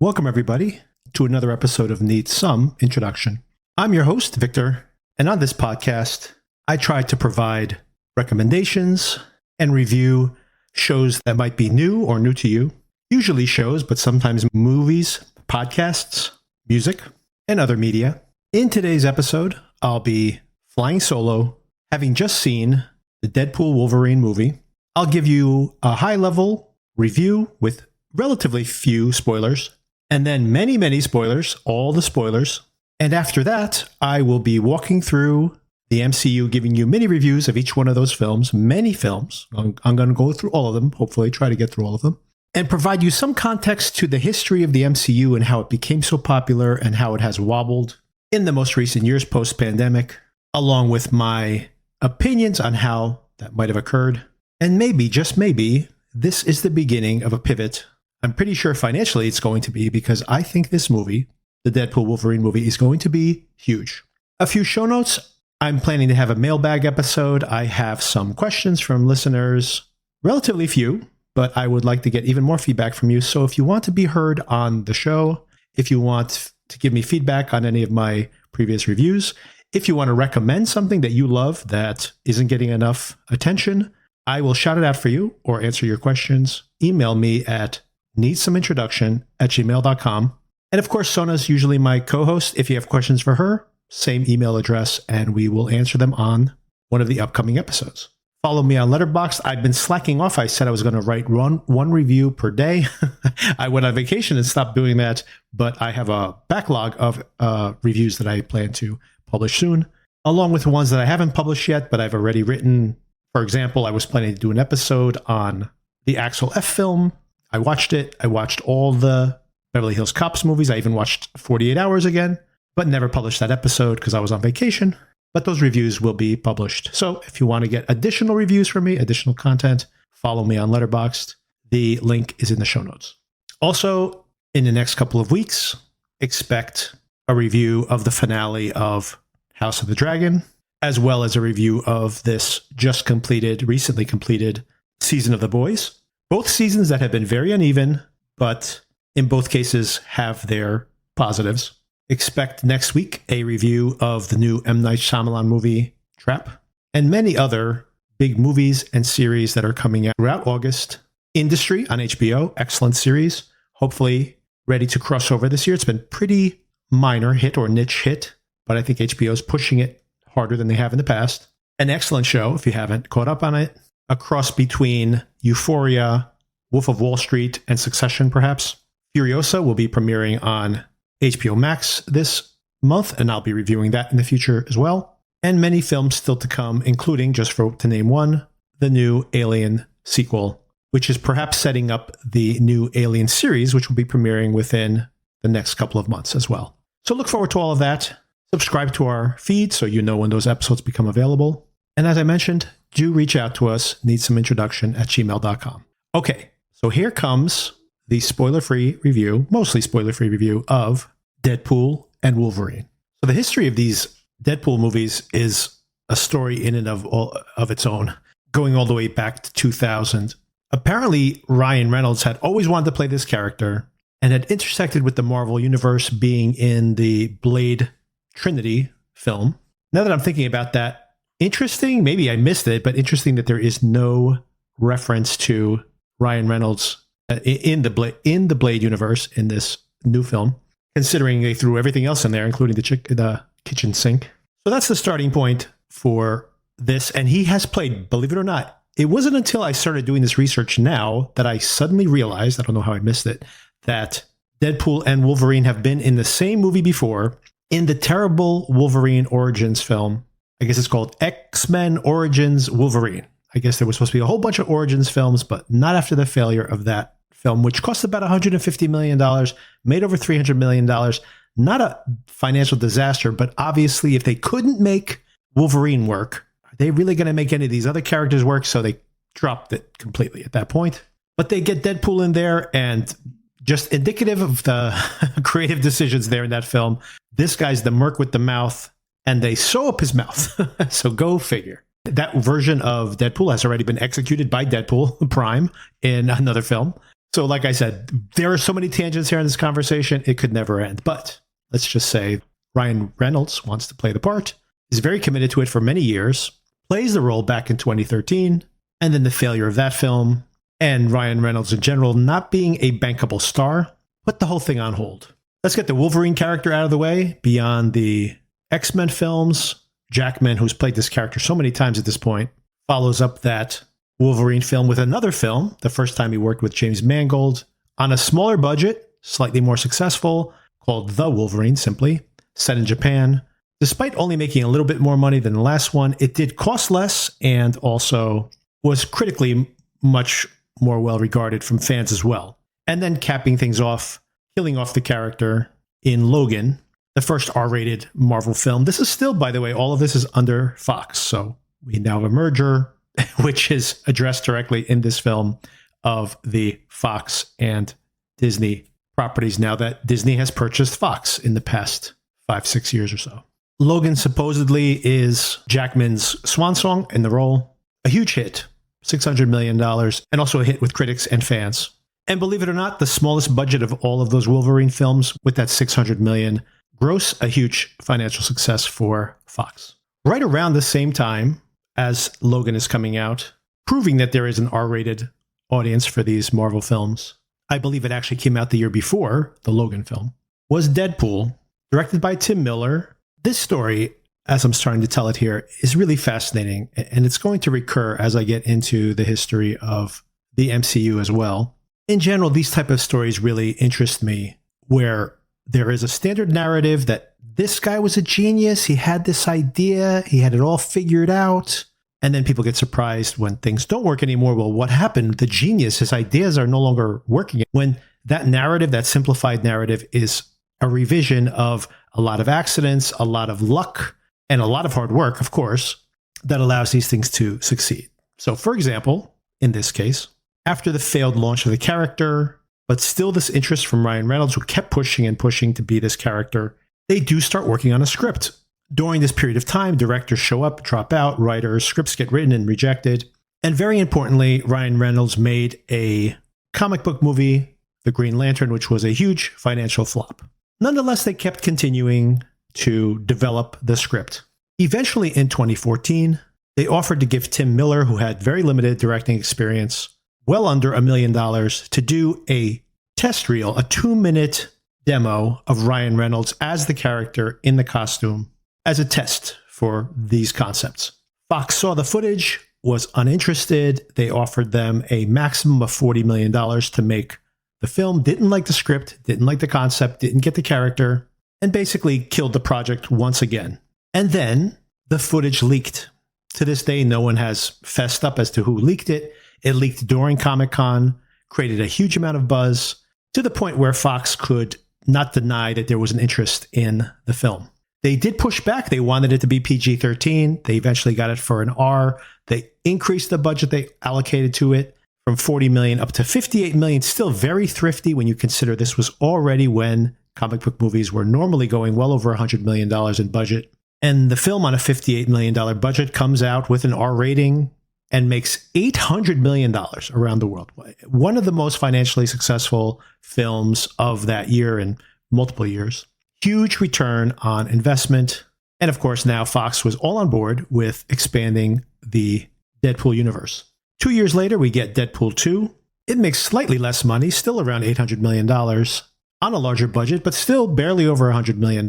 Welcome, everybody, to another episode of Need Some Introduction. I'm your host, Victor, and on this podcast, I try to provide recommendations and review shows that might be new or new to you, usually shows, but sometimes movies, podcasts, music, and other media. In today's episode, I'll be flying solo, having just seen the Deadpool Wolverine movie. I'll give you a high-level review with relatively few spoilers, and then many spoilers, all the spoilers. And after that, I will be walking through the MCU, giving you mini reviews of each one of those films, many films. I'm going to go through all of them, hopefully try to get through all of them, and provide you some context to the history of the MCU and how it became so popular and how it has wobbled in the most recent years post-pandemic, along with my opinions on how that might have occurred. And maybe, just maybe, this is the beginning of a pivot. I'm pretty sure financially it's going to be, because I think this movie, the Deadpool Wolverine movie, is going to be huge. A few show notes. I'm planning to have a mailbag episode. I have some questions from listeners, relatively few, but I would like to get even more feedback from you. So if you want to be heard on the show, if you want to give me feedback on any of my previous reviews, if you want to recommend something that you love that isn't getting enough attention, I will shout it out for you or answer your questions. Email me at needssomeintroduction@gmail.com. And of course, Sona's usually my co-host. If you have questions for her, same email address, and we will answer them on one of the upcoming episodes. Follow me on Letterboxd. I've been slacking off. I said I was going to write one review per day. I went on vacation and stopped doing that, but I have a backlog of reviews that I plan to publish soon, along with ones that I haven't published yet, but I've already written. For example, I was planning to do an episode on the Axel F film. I watched it. I watched all the Beverly Hills Cops movies. I even watched 48 Hours again, but never published that episode because I was on vacation. But those reviews will be published. So if you want to get additional reviews from me, additional content, follow me on Letterboxd. The link is in the show notes. Also, in the next couple of weeks, expect a review of the finale of House of the Dragon, as well as a review of this recently completed season of The Boys. Both seasons that have been very uneven, but in both cases have their positives. Expect next week a review of the new M. Night Shyamalan movie, Trap, and many other big movies and series that are coming out throughout August. Industry on HBO, excellent series. Hopefully ready to cross over this year. It's been pretty minor hit or niche hit, but I think HBO is pushing it harder than they have in the past. An excellent show, if you haven't caught up on it. A cross between Euphoria, Wolf of Wall Street, and Succession, perhaps. Furiosa will be premiering on HBO Max this month, and I'll be reviewing that in the future as well. And many films still to come, including, just to name one, the new Alien sequel, which is perhaps setting up the new Alien series, which will be premiering within the next couple of months as well. So look forward to all of that. Subscribe to our feed so you know when those episodes become available. And as I mentioned, do reach out to us, needssomeintroduction@gmail.com. Okay, so here comes the spoiler-free review, mostly spoiler-free review of Deadpool and Wolverine. So the history of these Deadpool movies is a story in and of its own, going all the way back to 2000. Apparently, Ryan Reynolds had always wanted to play this character and had intersected with the Marvel Universe, being in the Blade Trinity film. Now that I'm thinking about that, interesting, maybe I missed it, but interesting that there is no reference to Ryan Reynolds in the Blade universe in this new film, considering they threw everything else in there, including the kitchen sink. So that's the starting point for this. And he has played, believe it or not, it wasn't until I started doing this research now that I suddenly realized, I don't know how I missed it, that Deadpool and Wolverine have been in the same movie before, in the terrible Wolverine Origins film. I guess it's called X-Men Origins Wolverine. I guess there was supposed to be a whole bunch of Origins films, but not after the failure of that film, which cost about $150 million, made over $300 million. Not a financial disaster, but obviously if they couldn't make Wolverine work, are they really going to make any of these other characters work? So they dropped it completely at that point. But they get Deadpool in there, and just indicative of the creative decisions there in that film, this guy's the merc with the mouth, and they sew up his mouth. So go figure. That version of Deadpool has already been executed by Deadpool Prime in another film. So like I said, there are so many tangents here in this conversation, it could never end. But let's just say Ryan Reynolds wants to play the part, is very committed to it for many years, plays the role back in 2013, and then the failure of that film, and Ryan Reynolds in general not being a bankable star, put the whole thing on hold. Let's get the Wolverine character out of the way. Beyond the X-Men films, Jackman, who's played this character so many times at this point, follows up that Wolverine film with another film, the first time he worked with James Mangold, on a smaller budget, slightly more successful, called The Wolverine, simply, set in Japan. Despite only making a little bit more money than the last one, it did cost less and also was critically much more well regarded from fans as well. And then capping things off, killing off the character in Logan, the first R-rated Marvel film. This is still, by the way, all of this is under Fox. So we now have a merger, which is addressed directly in this film, of the Fox and Disney properties now that Disney has purchased Fox in the past 5-6 years or so. Logan supposedly is Jackman's swan song in the role. A huge hit, $600 million, and also a hit with critics and fans. And believe it or not, the smallest budget of all of those Wolverine films, with that $600 million gross, a huge financial success for Fox. Right around the same time as Logan is coming out, proving that there is an R-rated audience for these Marvel films, I believe it actually came out the year before the Logan film, was Deadpool, directed by Tim Miller. This story, as I'm starting to tell it here, is really fascinating, and it's going to recur as I get into the history of the MCU as well. In general, these type of stories really interest me, where there is a standard narrative that this guy was a genius, he had this idea, he had it all figured out, and then people get surprised when things don't work anymore. Well, what happened? The genius, his ideas are no longer working. When that narrative, that simplified narrative, is a revision of a lot of accidents, a lot of luck, and a lot of hard work, of course, that allows these things to succeed. So, for example, in this case, after the failed launch of the character, but still this interest from Ryan Reynolds, who kept pushing and pushing to be this character, they do start working on a script. During this period of time, directors show up, drop out, writers, scripts get written and rejected. And very importantly, Ryan Reynolds made a comic book movie, The Green Lantern, which was a huge financial flop. Nonetheless, they kept continuing to develop the script. Eventually, in 2014, they offered to give Tim Miller, who had very limited directing experience, well under $1 million, to do a test reel, a 2-minute demo of Ryan Reynolds as the character in the costume, as a test for these concepts. Fox saw the footage, was uninterested. They offered them a maximum of $40 million to make the film, didn't like the script, didn't like the concept, didn't get the character, and basically killed the project once again. And then the footage leaked. To this day, no one has fessed up as to who leaked it. It leaked during Comic-Con, created a huge amount of buzz, to the point where Fox could not deny that there was an interest in the film. They did push back. They wanted it to be PG-13. They eventually got it for an R. They increased the budget they allocated to it from $40 million up to $58 million. Still very thrifty when you consider this was already when comic book movies were normally going well over $100 million in budget. And the film, on a $58 million budget, comes out with an R rating and makes $800 million around the world. One of the most financially successful films of that year and multiple years. Huge return on investment. And of course, now Fox was all on board with expanding the Deadpool universe. 2 years later, we get Deadpool 2. It makes slightly less money, still around $800 million on a larger budget, but still barely over $100 million.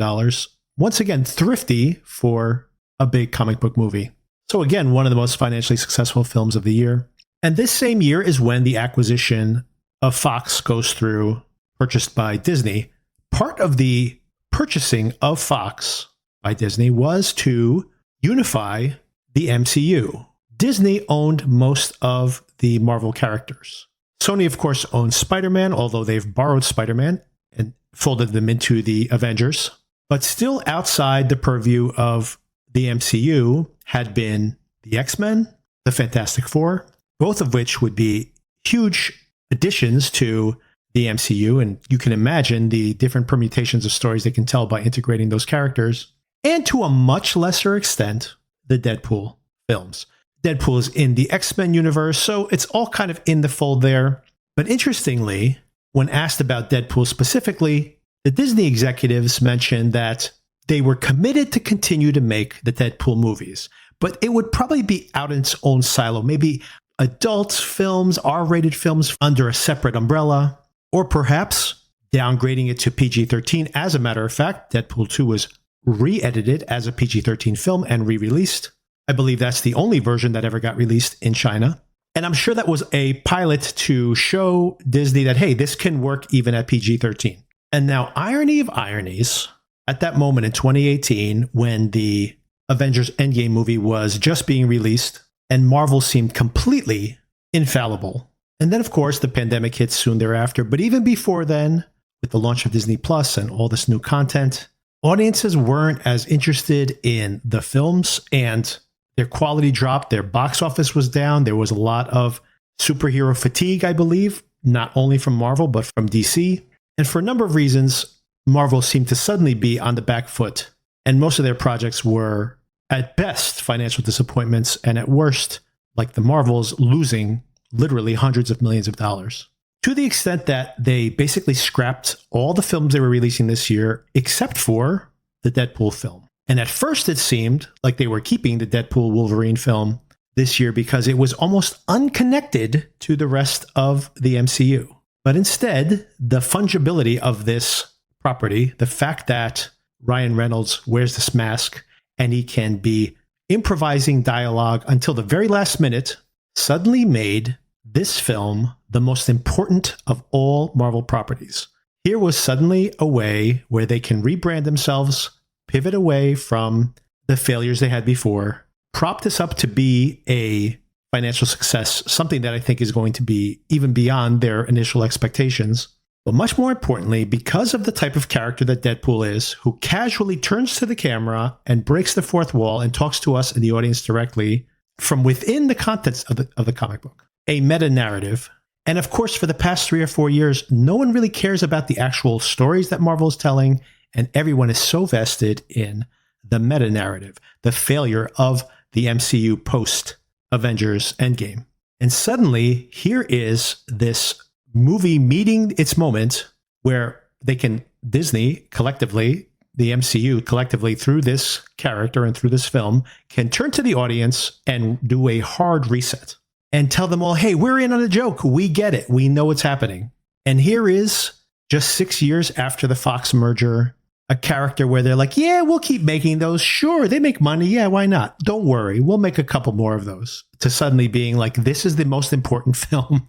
Once again, thrifty for a big comic book movie. So again, one of the most financially successful films of the year. And this same year is when the acquisition of Fox goes through, purchased by Disney. Part of the purchasing of Fox by Disney was to unify the MCU. Disney owned most of the Marvel characters. Sony, of course, owns Spider-Man, although they've borrowed Spider-Man and folded them into the Avengers. But still outside the purview of the MCU had been the X-Men, the Fantastic Four, both of which would be huge additions to the MCU. And you can imagine the different permutations of stories they can tell by integrating those characters. And to a much lesser extent, the Deadpool films. Deadpool is in the X-Men universe, so it's all kind of in the fold there. But interestingly, when asked about Deadpool specifically, the Disney executives mentioned that they were committed to continue to make the Deadpool movies, but it would probably be out in its own silo, maybe adult films, R-rated films under a separate umbrella, or perhaps downgrading it to PG-13. As a matter of fact, Deadpool 2 was re-edited as a PG-13 film and re-released. I believe that's the only version that ever got released in China. And I'm sure that was a pilot to show Disney that, hey, this can work even at PG-13. And now, irony of ironies, at that moment in 2018, when the Avengers Endgame movie was just being released and Marvel seemed completely infallible. And then, of course, the pandemic hit soon thereafter. But even before then, with the launch of Disney Plus and all this new content, audiences weren't as interested in the films, and their quality dropped. Their box office was down. There was a lot of superhero fatigue, I believe, not only from Marvel, but from DC. And for a number of reasons, Marvel seemed to suddenly be on the back foot. And most of their projects were, at best, financial disappointments, and at worst, like the Marvels, losing literally hundreds of millions of dollars. To the extent that they basically scrapped all the films they were releasing this year, except for the Deadpool film. And at first it seemed like they were keeping the Deadpool Wolverine film this year because it was almost unconnected to the rest of the MCU. But instead, the fungibility of this property, the fact that Ryan Reynolds wears this mask and he can be improvising dialogue until the very last minute, suddenly made this film the most important of all Marvel properties. Here was suddenly a way where they can rebrand themselves, pivot away from the failures they had before, prop this up to be a financial success, something that I think is going to be even beyond their initial expectations. But much more importantly, because of the type of character that Deadpool is, who casually turns to the camera and breaks the fourth wall and talks to us in the audience directly from within the contents of the comic book. A meta-narrative. And of course, for the past 3 or 4 years, no one really cares about the actual stories that Marvel is telling, and everyone is so vested in the meta-narrative, the failure of the MCU post-Avengers Endgame. And suddenly, here is this movie meeting its moment where Disney collectively, the MCU collectively, through this character and through this film, can turn to the audience and do a hard reset. And tell them all, hey, we're in on a joke. We get it. We know what's happening. And here is, just 6 years after the Fox merger, a character where they're like, yeah, we'll keep making those. Sure, they make money. Yeah, why not? Don't worry. We'll make a couple more of those. To suddenly being like, this is the most important film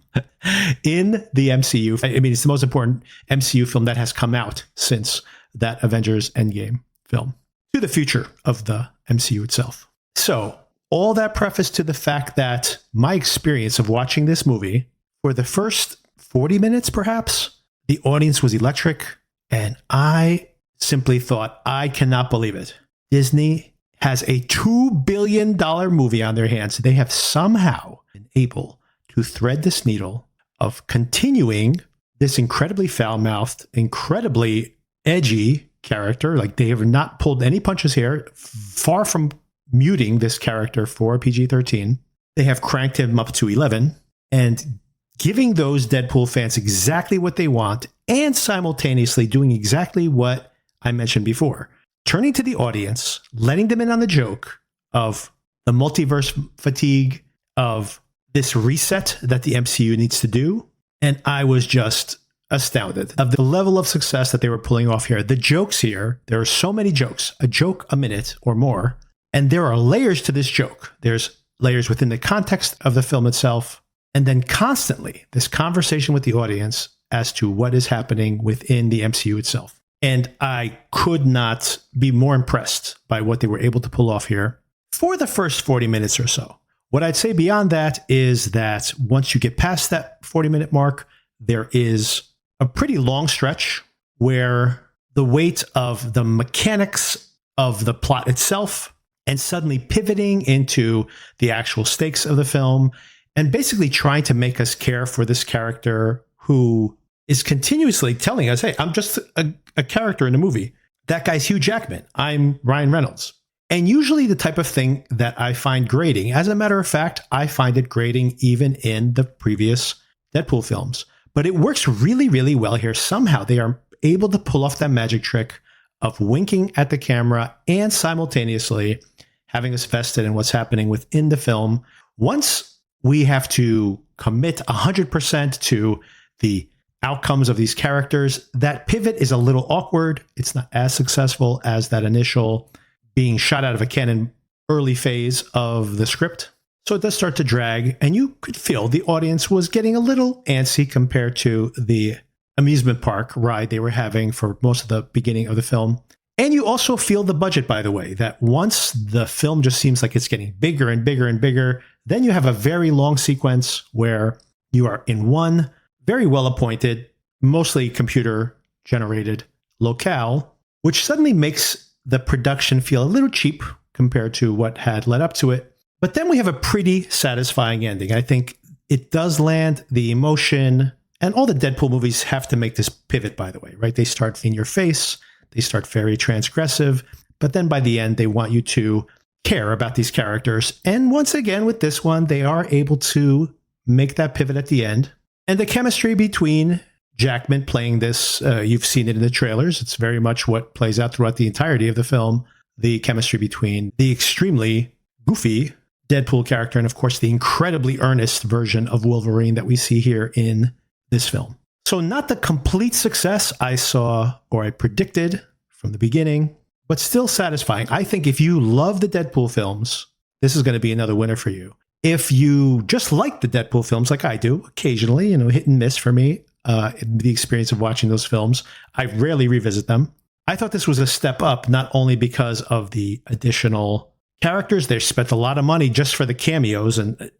in the MCU. I mean, it's the most important MCU film that has come out since that Avengers Endgame film. To the future of the MCU itself. So, all that preface to the fact that my experience of watching this movie, for the first 40 minutes perhaps, the audience was electric, and I simply thought, I cannot believe it. Disney has a $2 billion movie on their hands. They have somehow been able to thread this needle of continuing this incredibly foul-mouthed, incredibly edgy character. Like, they have not pulled any punches here, far from muting this character for PG-13. They have cranked him up to 11 and giving those Deadpool fans exactly what they want, and simultaneously doing exactly what I mentioned before. Turning to the audience, letting them in on the joke of the multiverse fatigue, of this reset that the MCU needs to do. And I was just astounded of the level of success that they were pulling off here. The jokes here, there are so many jokes, a joke a minute or more. And there are layers to this joke. There's layers within the context of the film itself. And then constantly this conversation with the audience as to what is happening within the MCU itself. And I could not be more impressed by what they were able to pull off here for the first 40 minutes or so. What I'd say beyond that is that once you get past that 40-minute mark, there is a pretty long stretch where the weight of the mechanics of the plot itself and suddenly pivoting into the actual stakes of the film and basically trying to make us care for this character who is continuously telling us, hey, I'm just a character in a movie. That guy's Hugh Jackman. I'm Ryan Reynolds. And usually the type of thing that I find grating, as a matter of fact, I find it grating even in the previous Deadpool films. But it works really, really well here. Somehow they are able to pull off that magic trick of winking at the camera and simultaneously having us vested in what's happening within the film. Once we have to commit 100% to the outcomes of these characters, that pivot is a little awkward. It's not as successful as that initial being shot out of a cannon early phase of the script. So it does start to drag, and you could feel the audience was getting a little antsy compared to the amusement park ride they were having for most of the beginning of the film. And you also feel the budget, by the way, that once the film just seems like it's getting bigger and bigger and bigger, then you have a very long sequence where you are in one very well appointed, mostly computer generated locale, which suddenly makes the production feel a little cheap compared to what had led up to it. But then we have a pretty satisfying ending. I think it does land the emotion, and all the Deadpool movies have to make this pivot, by the way, right? They start in your face, they start very transgressive, but then by the end, they want you to care about these characters. And once again, with this one, they are able to make that pivot at the end. And the chemistry between Jackman playing this, you've seen it in the trailers. It's very much what plays out throughout the entirety of the film. The chemistry between the extremely goofy Deadpool character and, of course, the incredibly earnest version of Wolverine that we see here in this film. So not the complete success I saw or I predicted from the beginning, but still satisfying. I think if you love the Deadpool films, this is going to be another winner for you. If you just like the Deadpool films like I do, occasionally, hit and miss for me, the experience of watching those films, I rarely revisit them. I thought this was a step up, not only because of the additional characters. They spent a lot of money just for the cameos, and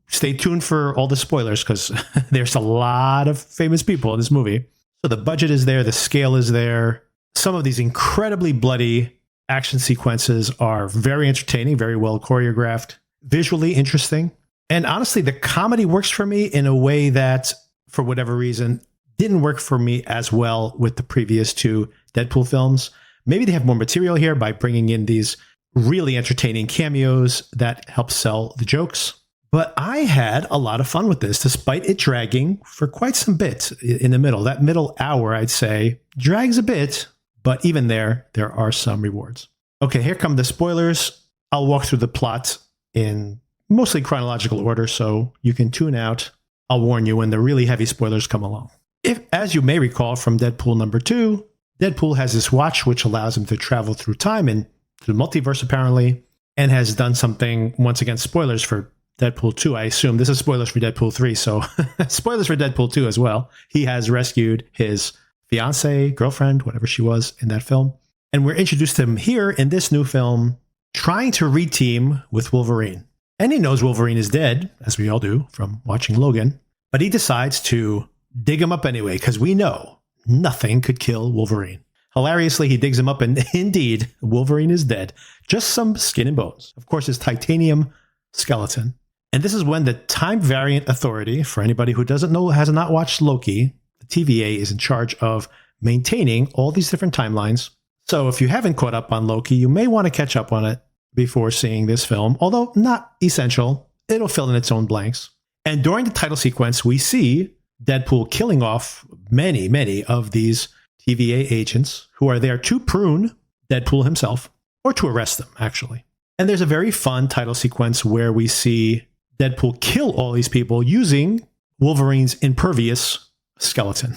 stay tuned for all the spoilers because there's a lot of famous people in this movie. So the budget is there, the scale is there. Some of these incredibly bloody action sequences are very entertaining, very well choreographed, visually interesting. And honestly, the comedy works for me in a way that, for whatever reason, didn't work for me as well with the previous two Deadpool films. Maybe they have more material here by bringing in these really entertaining cameos that help sell the jokes. But I had a lot of fun with this, despite it dragging for quite some bit in the middle. That middle hour, I'd say, drags a bit, but even there are some rewards. Okay, here come the spoilers. I'll walk through the plot in mostly chronological order, so you can tune out. I'll warn you when the really heavy spoilers come along. If, as you may recall from Deadpool number 2, Deadpool has this watch which allows him to travel through time and through the multiverse, apparently, and has done something, once again, spoilers for Deadpool 2, I assume. This is spoilers for Deadpool 3, so spoilers for Deadpool 2 as well. He has rescued his fiancée, girlfriend, whatever she was in that film. And we're introduced to him here in this new film, trying to reteam with Wolverine. And he knows Wolverine is dead, as we all do from watching Logan. But he decides to dig him up anyway, because we know nothing could kill Wolverine. Hilariously, he digs him up, and indeed, Wolverine is dead. Just some skin and bones. Of course, his titanium skeleton. And this is when the Time Variant Authority, for anybody who doesn't know, has not watched Loki, the TVA is in charge of maintaining all these different timelines. So if you haven't caught up on Loki, you may want to catch up on it before seeing this film, although not essential. It'll fill in its own blanks. And during the title sequence, we see Deadpool killing off many of these TVA agents who are there to prune Deadpool himself, or to arrest them, actually. And there's a very fun title sequence where we see Deadpool kill all these people using Wolverine's impervious skeleton.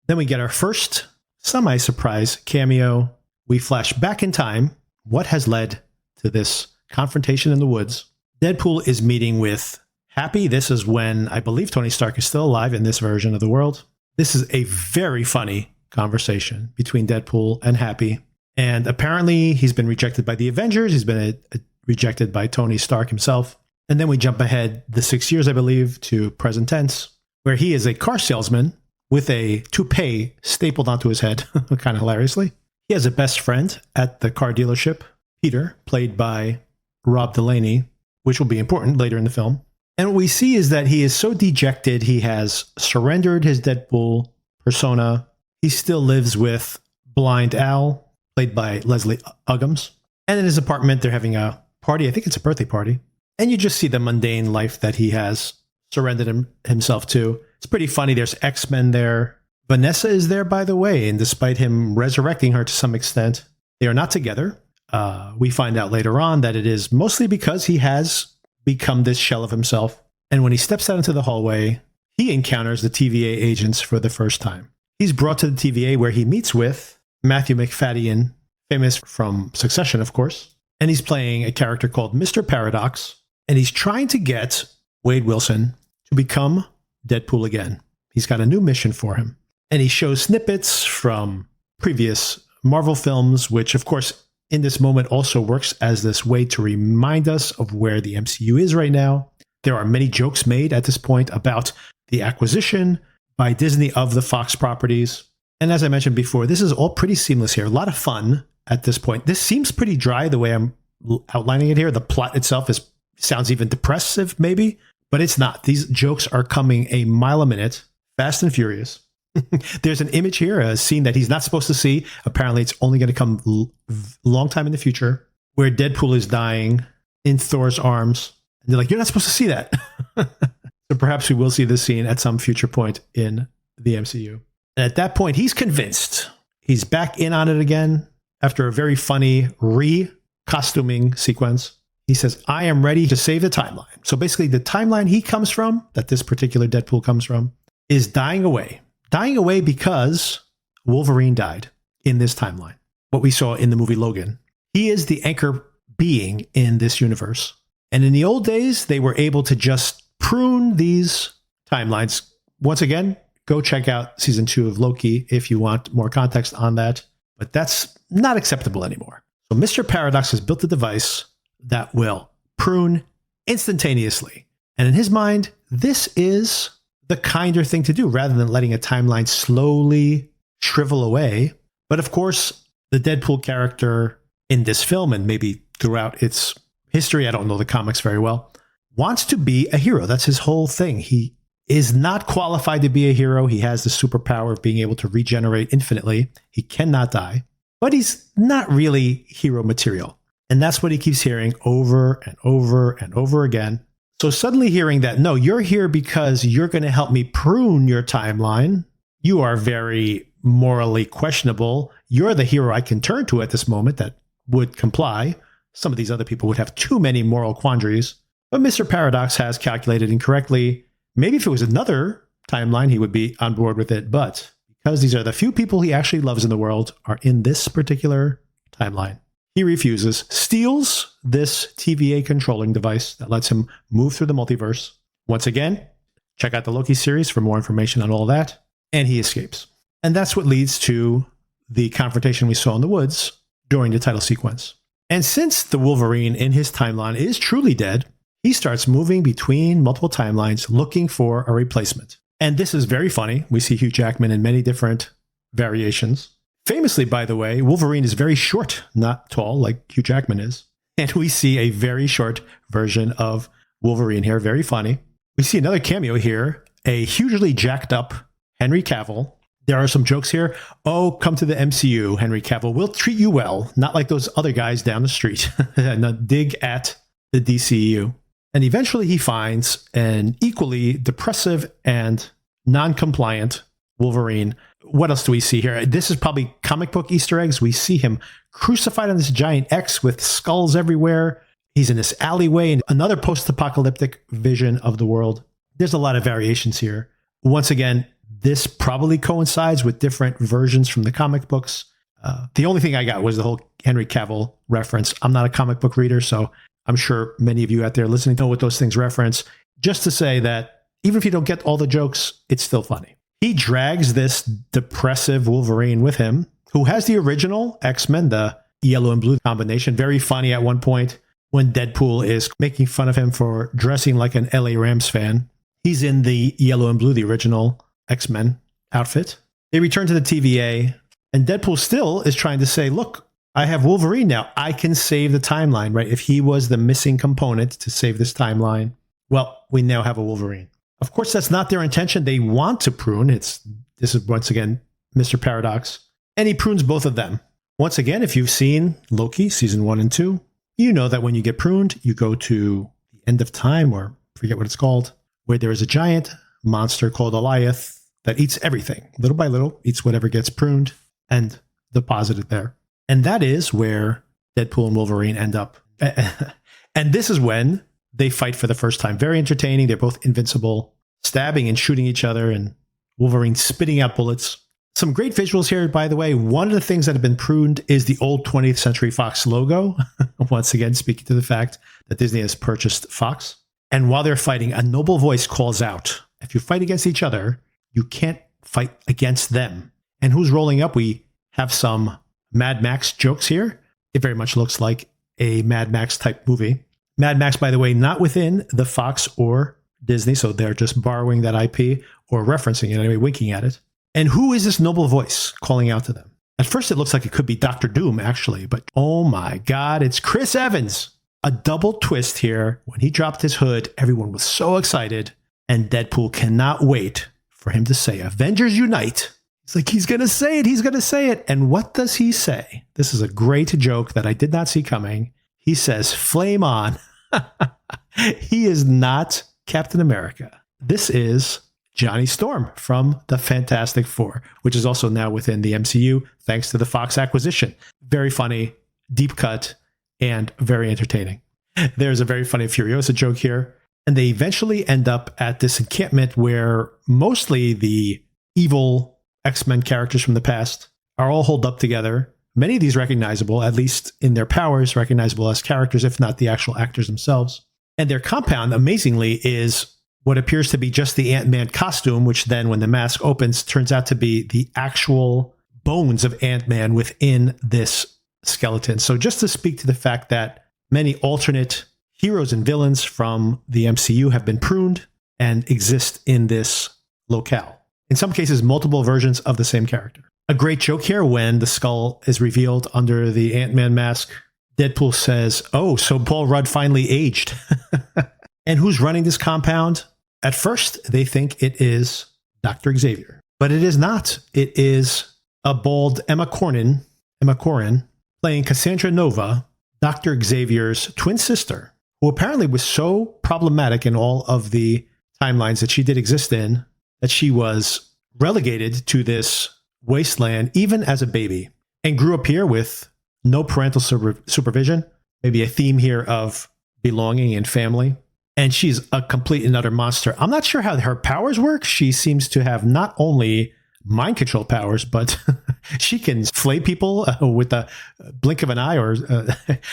Then we get our first semi-surprise cameo. We flash back in time. What has led to this confrontation in the woods? Deadpool is meeting with Happy. This is when I believe Tony Stark is still alive in this version of the world. This is a very funny conversation between Deadpool and Happy. And apparently he's been rejected by the Avengers. He's been rejected by Tony Stark himself. And then we jump ahead the 6 years, I believe, to present tense, where he is a car salesman with a toupee stapled onto his head, kind of hilariously. He has a best friend at the car dealership, Peter, played by Rob Delaney, which will be important later in the film. And what we see is that he is so dejected, he has surrendered his Deadpool persona. He still lives with Blind Al, played by Leslie Uggams. And in his apartment, they're having a party. I think it's a birthday party. And you just see the mundane life that he has surrendered himself to. It's pretty funny. There's X-Men there. Vanessa is there, by the way, and despite him resurrecting her to some extent, they are not together. We find out later on that it is mostly because he has become this shell of himself. And when he steps out into the hallway, he encounters the TVA agents for the first time. He's brought to the TVA where he meets with Matthew Macfadyen, famous from Succession, of course. And he's playing a character called Mr. Paradox. And he's trying to get Wade Wilson to become Deadpool again. He's got a new mission for him. And he shows snippets from previous Marvel films, which, of course, in this moment also works as this way to remind us of where the MCU is right now. There are many jokes made at this point about the acquisition by Disney of the Fox properties. And as I mentioned before, this is all pretty seamless here. A lot of fun at this point. This seems pretty dry the way I'm outlining it here. The plot itself sounds even depressive, maybe, but it's not. These jokes are coming a mile a minute, fast and furious. There's an image here, a scene that he's not supposed to see. Apparently, it's only going to come long time in the future, where Deadpool is dying in Thor's arms. And they're like, you're not supposed to see that. So perhaps we will see this scene at some future point in the MCU. And at that point, he's convinced. He's back in on it again after a very funny re-costuming sequence. He says, I am ready to save the timeline. So basically, the timeline he comes from, that this particular Deadpool comes from, is dying away. Dying away because Wolverine died in this timeline. What we saw in the movie Logan. He is the anchor being in this universe. And in the old days, they were able to just prune these timelines. Once again, go check out season 2 of Loki if you want more context on that. But that's not acceptable anymore. So Mr. Paradox has built a device that will prune instantaneously. And in his mind, this is the kinder thing to do rather than letting a timeline slowly shrivel away. But of course, the Deadpool character in this film, and maybe throughout its history, I don't know the comics very well, wants to be a hero. That's his whole thing. He is not qualified to be a hero. He has the superpower of being able to regenerate infinitely. He cannot die, but he's not really hero material. And that's what he keeps hearing over and over and over again. So suddenly hearing that, no, you're here because you're going to help me prune your timeline. You are very morally questionable. You're the hero I can turn to at this moment that would comply. Some of these other people would have too many moral quandaries. But Mr. Paradox has calculated incorrectly. Maybe if it was another timeline, he would be on board with it. But because these are the few people he actually loves in the world are in this particular timeline, he refuses, steals this TVA controlling device that lets him move through the multiverse. Once again, check out the Loki series for more information on all that. And he escapes. And that's what leads to the confrontation we saw in the woods during the title sequence. And since the Wolverine in his timeline is truly dead, he starts moving between multiple timelines looking for a replacement. And this is very funny. We see Hugh Jackman in many different variations. Famously, by the way, Wolverine is very short, not tall like Hugh Jackman is. And we see a very short version of Wolverine here. Very funny. We see another cameo here, a hugely jacked up Henry Cavill. There are some jokes here. Oh, come to the MCU, Henry Cavill. We'll treat you well. Not like those other guys down the street. And dig at the DCEU. And eventually he finds an equally depressive and non-compliant Wolverine. What else do we see here? This is probably comic book Easter eggs. We see him crucified on this giant X with skulls everywhere. He's in this alleyway and another post-apocalyptic vision of the world. There's a lot of variations here. Once again, this probably coincides with different versions from the comic books. The only thing I got was the whole Henry Cavill reference. I'm not a comic book reader, so I'm sure many of you out there listening know what those things reference. Just to say that even if you don't get all the jokes, it's still funny. He drags this depressive Wolverine with him, who has the original X-Men, the yellow and blue combination. Very funny at one point when Deadpool is making fun of him for dressing like an LA Rams fan. He's in the yellow and blue, the original X-Men outfit. They return to the TVA, and Deadpool still is trying to say, look, I have Wolverine now. I can save the timeline, right? If he was the missing component to save this timeline, well, we now have a Wolverine. Of course, that's not their intention. They want to prune. This is, once again, Mr. Paradox. And he prunes both of them. Once again, if you've seen Loki, season 1 and 2, you know that when you get pruned, you go to the end of time, or forget what it's called, where there is a giant monster called Goliath that eats everything, little by little, eats whatever gets pruned and deposited there. And that is where Deadpool and Wolverine end up. And this is when they fight for the first time. Very entertaining. They're both invincible, stabbing and shooting each other, and Wolverine spitting out bullets. Some great visuals here, by the way. One of the things that have been pruned is the old 20th Century Fox logo. Once again, speaking to the fact that Disney has purchased Fox. And while they're fighting, a noble voice calls out, if you fight against each other, you can't fight against them. And who's rolling up? We have some Mad Max jokes here. It very much looks like a Mad Max type movie. Mad Max, by the way, not within the Fox or Disney, so they're just borrowing that IP or referencing it anyway, winking at it. And who is this noble voice calling out to them? At first, it looks like it could be Dr. Doom, actually, but oh my God, it's Chris Evans. A double twist here. When he dropped his hood, everyone was so excited, and Deadpool cannot wait for him to say, Avengers Unite. It's like, he's going to say it. He's going to say it. And what does he say? This is a great joke that I did not see coming. He says, flame on. He is not Captain America. This is Johnny Storm from the Fantastic Four, which is also now within the MCU, thanks to the Fox acquisition. Very funny, deep cut, and very entertaining. There's a very funny Furiosa joke here. And they eventually end up at this encampment where mostly the evil X-Men characters from the past are all holed up together. Many of these recognizable, at least in their powers, recognizable as characters, if not the actual actors themselves. And their compound, amazingly, is what appears to be just the Ant-Man costume, which then, when the mask opens, turns out to be the actual bones of Ant-Man within this skeleton. So just to speak to the fact that many alternate heroes and villains from the MCU have been pruned and exist in this locale. In some cases, multiple versions of the same character. A great joke here when the skull is revealed under the Ant-Man mask. Deadpool says, oh, so Paul Rudd finally aged. And who's running this compound? At first, they think it is Dr. Xavier. But it is not. It is a bald Emma Corrin, playing Cassandra Nova, Dr. Xavier's twin sister, who apparently was so problematic in all of the timelines that she did exist in, that she was relegated to this wasteland even as a baby, and grew up here with no parental supervision. Maybe a theme here of belonging and family. And she's a complete and utter monster. I'm not sure how her powers work. She seems to have not only mind control powers, but she can flay people with a blink of an eye. Or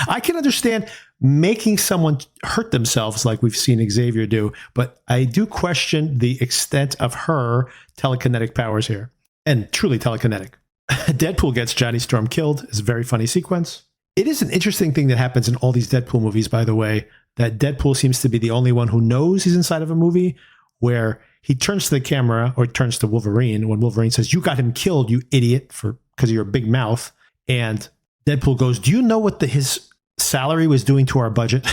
I can understand making someone hurt themselves like we've seen Xavier do, but I do question the extent of her telekinetic powers here. And truly telekinetic. Deadpool gets Johnny Storm killed. It's a very funny sequence. It is an interesting thing that happens in all these Deadpool movies, by the way, that Deadpool seems to be the only one who knows he's inside of a movie, where he turns to the camera, or turns to Wolverine when Wolverine says, you got him killed, you idiot, because of your big mouth. And Deadpool goes, do you know what his salary was doing to our budget?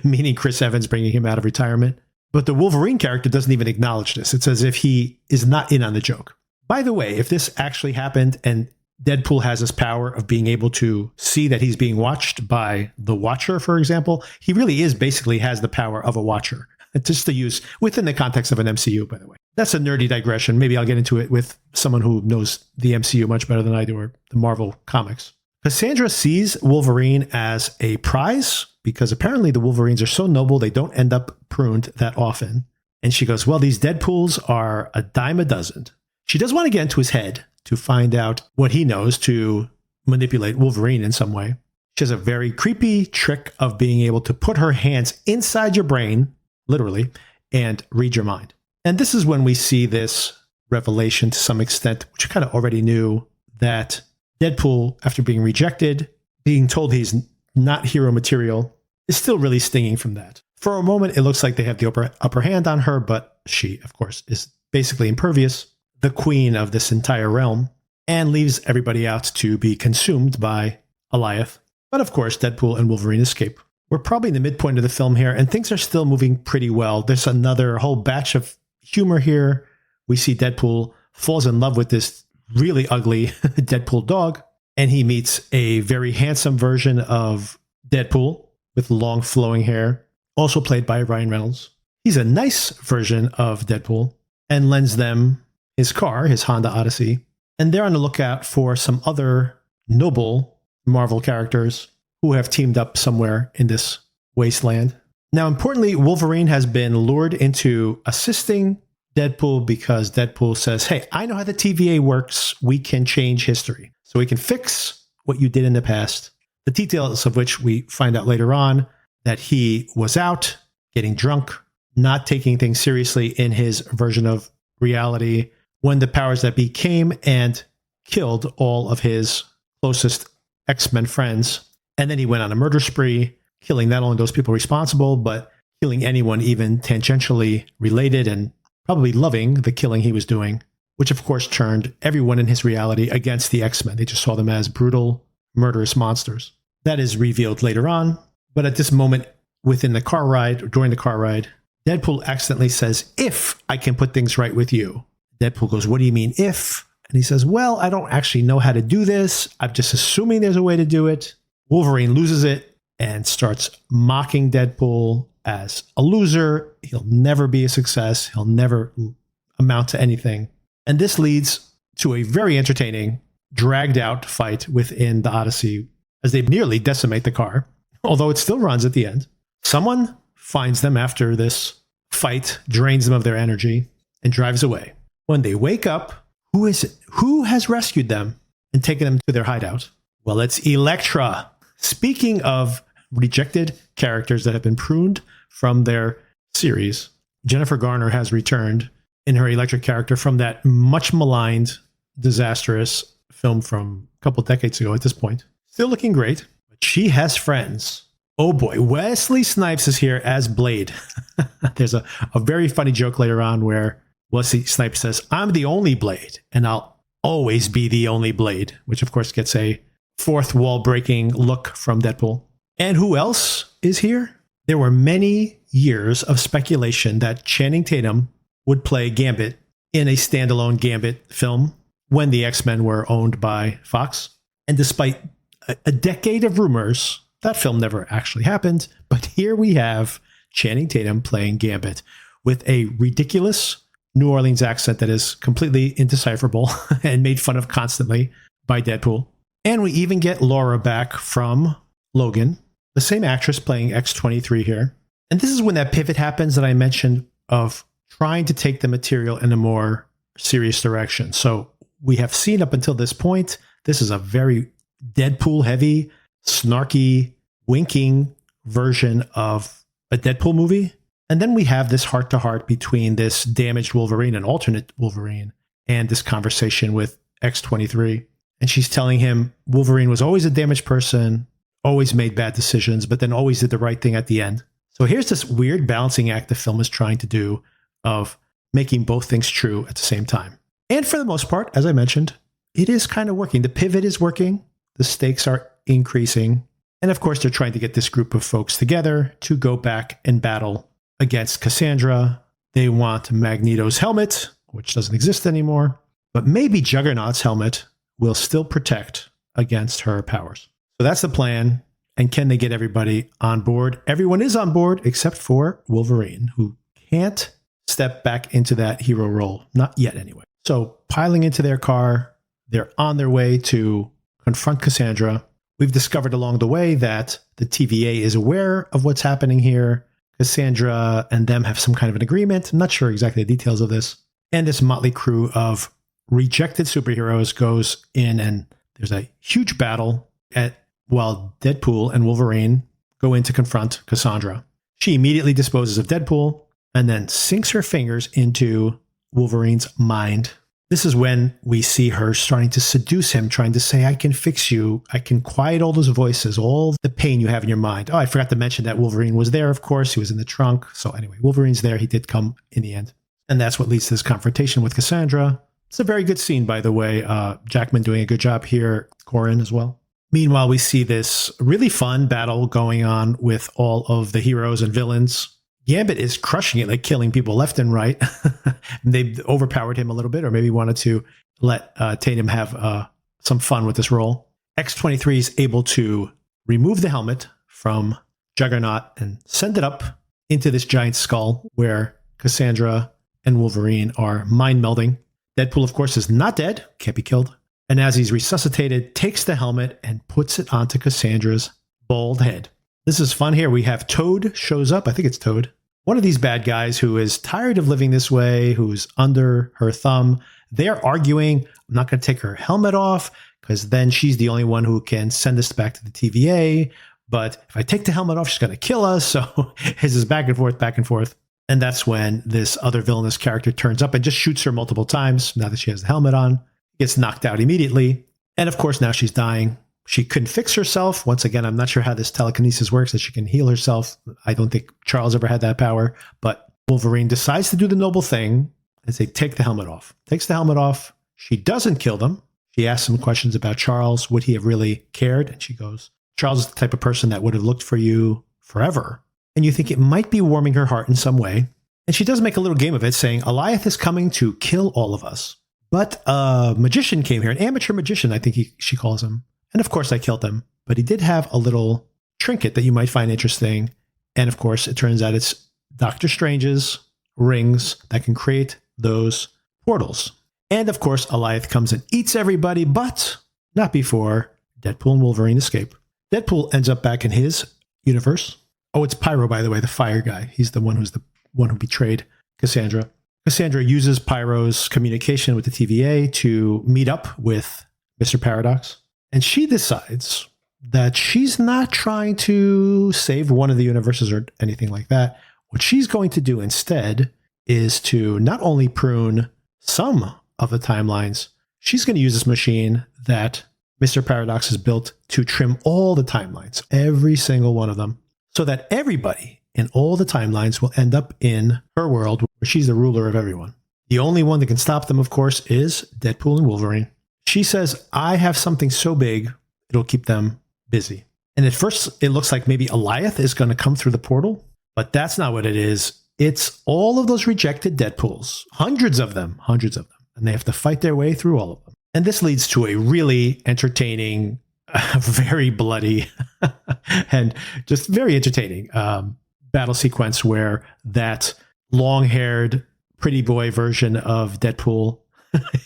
Meaning Chris Evans bringing him out of retirement. But the Wolverine character doesn't even acknowledge this. It's as if he is not in on the joke. By the way, if this actually happened and Deadpool has this power of being able to see that he's being watched by the Watcher, for example, he really is basically has the power of a Watcher. Just to use within the context of an MCU, by the way. That's a nerdy digression. Maybe I'll get into it with someone who knows the MCU much better than I do, or the Marvel comics. Cassandra sees Wolverine as a prize because apparently the Wolverines are so noble they don't end up pruned that often. And she goes, well, these Deadpools are a dime a dozen. She does want to get into his head to find out what he knows to manipulate Wolverine in some way. She has a very creepy trick of being able to put her hands inside your brain, literally, and read your mind. And this is when we see this revelation to some extent, which I kind of already knew, that Deadpool, after being rejected, being told he's not hero material, is still really stinging from that. For a moment, it looks like they have the upper hand on her, but she, of course, is basically impervious, the queen of this entire realm, and leaves everybody out to be consumed by Goliath. But of course, Deadpool and Wolverine escape. We're probably in the midpoint of the film here, and things are still moving pretty well. There's another whole batch of humor here. We see Deadpool falls in love with this really ugly Deadpool dog, and he meets a very handsome version of Deadpool with long flowing hair, also played by Ryan Reynolds. He's a nice version of Deadpool and lends them his car, his Honda Odyssey. And they're on the lookout for some other noble Marvel characters who have teamed up somewhere in this wasteland. Now, importantly, Wolverine has been lured into assisting Deadpool because Deadpool says, hey, I know how the TVA works. We can change history. So we can fix what you did in the past. The details of which we find out later on that he was out, getting drunk, not taking things seriously in his version of reality when the powers that be came and killed all of his closest X-Men friends. And then he went on a murder spree, killing not only those people responsible, but killing anyone even tangentially related and probably loving the killing he was doing, which of course turned everyone in his reality against the X-Men. They just saw them as brutal, murderous monsters. That is revealed later on. But at this moment within the car ride, or during the car ride, Deadpool accidentally says, if I can put things right with you. Deadpool goes, what do you mean if? And he says, well, I don't actually know how to do this. I'm just assuming there's a way to do it. Wolverine loses it and starts mocking Deadpool as a loser. He'll never be a success. He'll never amount to anything. And this leads to a very entertaining, dragged out fight within the Odyssey as they nearly decimate the car, although it still runs at the end. Someone finds them after this fight, drains them of their energy, and drives away. When they wake up, who is it? Who has rescued them and taken them to their hideout? Well, it's Elektra. Speaking of rejected characters that have been pruned from their series, Jennifer Garner has returned in her Elektra character from that much maligned, disastrous film from a couple decades ago at this point. Still looking great, but she has friends. Oh boy, Wesley Snipes is here as Blade. There's a very funny joke later on where Wesley Snipes says, I'm the only Blade, and I'll always be the only Blade, which of course gets a fourth wall breaking look from Deadpool. And who else is here? There were many years of speculation that Channing Tatum would play Gambit in a standalone Gambit film when the X-Men were owned by Fox. And despite a decade of rumors, that film never actually happened. But here we have Channing Tatum playing Gambit with a ridiculous New Orleans accent that is completely indecipherable and made fun of constantly by Deadpool. And we even get Laura back from Logan, the same actress playing X-23 here. And this is when that pivot happens that I mentioned of trying to take the material in a more serious direction. So we have seen up until this point, this is a very Deadpool heavy, snarky, winking version of a Deadpool movie. And then we have this heart-to-heart between this damaged Wolverine, an alternate Wolverine, and this conversation with X-23. And she's telling him Wolverine was always a damaged person, always made bad decisions, but then always did the right thing at the end. So here's this weird balancing act the film is trying to do of making both things true at the same time. And for the most part, as I mentioned, it is kind of working. The pivot is working. The stakes are increasing. And of course, they're trying to get this group of folks together to go back and battle against Cassandra. They want Magneto's helmet, which doesn't exist anymore, but maybe Juggernaut's helmet will still protect against her powers. So that's the plan. And can they get everybody on board? Everyone is on board except for Wolverine, who can't step back into that hero role. Not yet, anyway. So piling into their car, they're on their way to confront Cassandra. We've discovered along the way that the TVA is aware of what's happening here. Cassandra and them have some kind of an agreement. I'm not sure exactly the details of this. And this motley crew of rejected superheroes goes in, and there's a huge battle while Deadpool and Wolverine go in to confront Cassandra. She immediately disposes of Deadpool and then sinks her fingers into Wolverine's mind. This is when we see her starting to seduce him, trying to say, I can fix you. I can quiet all those voices, all the pain you have in your mind. Oh, I forgot to mention that Wolverine was there, of course. He was in the trunk. So anyway, Wolverine's there. He did come in the end. And that's what leads to this confrontation with Cassandra. It's a very good scene, by the way. Jackman doing a good job here. Corin as well. Meanwhile, we see this really fun battle going on with all of the heroes and villains. Gambit is crushing it, like killing people left and right. They've overpowered him a little bit, or maybe wanted to let Tatum have some fun with this role. X-23 is able to remove the helmet from Juggernaut and send it up into this giant skull where Cassandra and Wolverine are mind melding. Deadpool, of course, is not dead, can't be killed. And as he's resuscitated, takes the helmet and puts it onto Cassandra's bald head. This is fun here. We have Toad shows up. I think it's Toad. One of these bad guys who is tired of living this way, who's under her thumb. They're arguing, I'm not going to take her helmet off because then she's the only one who can send us back to the TVA. But if I take the helmet off, she's going to kill us. So his is back and forth, back and forth. And that's when this other villainous character turns up and just shoots her multiple times. Now that she has the helmet on, gets knocked out immediately. And of course, now she's dying. She couldn't fix herself. Once again, I'm not sure how this telekinesis works, that she can heal herself. I don't think Charles ever had that power. But Wolverine decides to do the noble thing and say, take the helmet off. Takes the helmet off. She doesn't kill them. She asks some questions about Charles. Would he have really cared? And she goes, Charles is the type of person that would have looked for you forever. And you think it might be warming her heart in some way. And she does make a little game of it, saying, Alioth is coming to kill all of us. But a magician came here, an amateur magician, I think she calls him. And of course I killed him. But he did have a little trinket that you might find interesting. And of course, it turns out it's Doctor Strange's rings that can create those portals. And of course, Alioth comes and eats everybody, but not before Deadpool and Wolverine escape. Deadpool ends up back in his universe. Oh, it's Pyro, by the way, the fire guy. He's the one who betrayed Cassandra. Cassandra uses Pyro's communication with the TVA to meet up with Mr. Paradox. And she decides that she's not trying to save one of the universes or anything like that. What she's going to do instead is to not only prune some of the timelines, she's going to use this machine that Mr. Paradox has built to trim all the timelines, every single one of them, so that everybody in all the timelines will end up in her world where she's the ruler of everyone. The only one that can stop them, of course, is Deadpool and Wolverine. She says, I have something so big, it'll keep them busy. And at first, it looks like maybe Alioth is going to come through the portal, but that's not what it is. It's all of those rejected Deadpools, hundreds of them, and they have to fight their way through all of them. And this leads to a really entertaining, very bloody, and just very entertaining battle sequence where that long-haired pretty boy version of Deadpool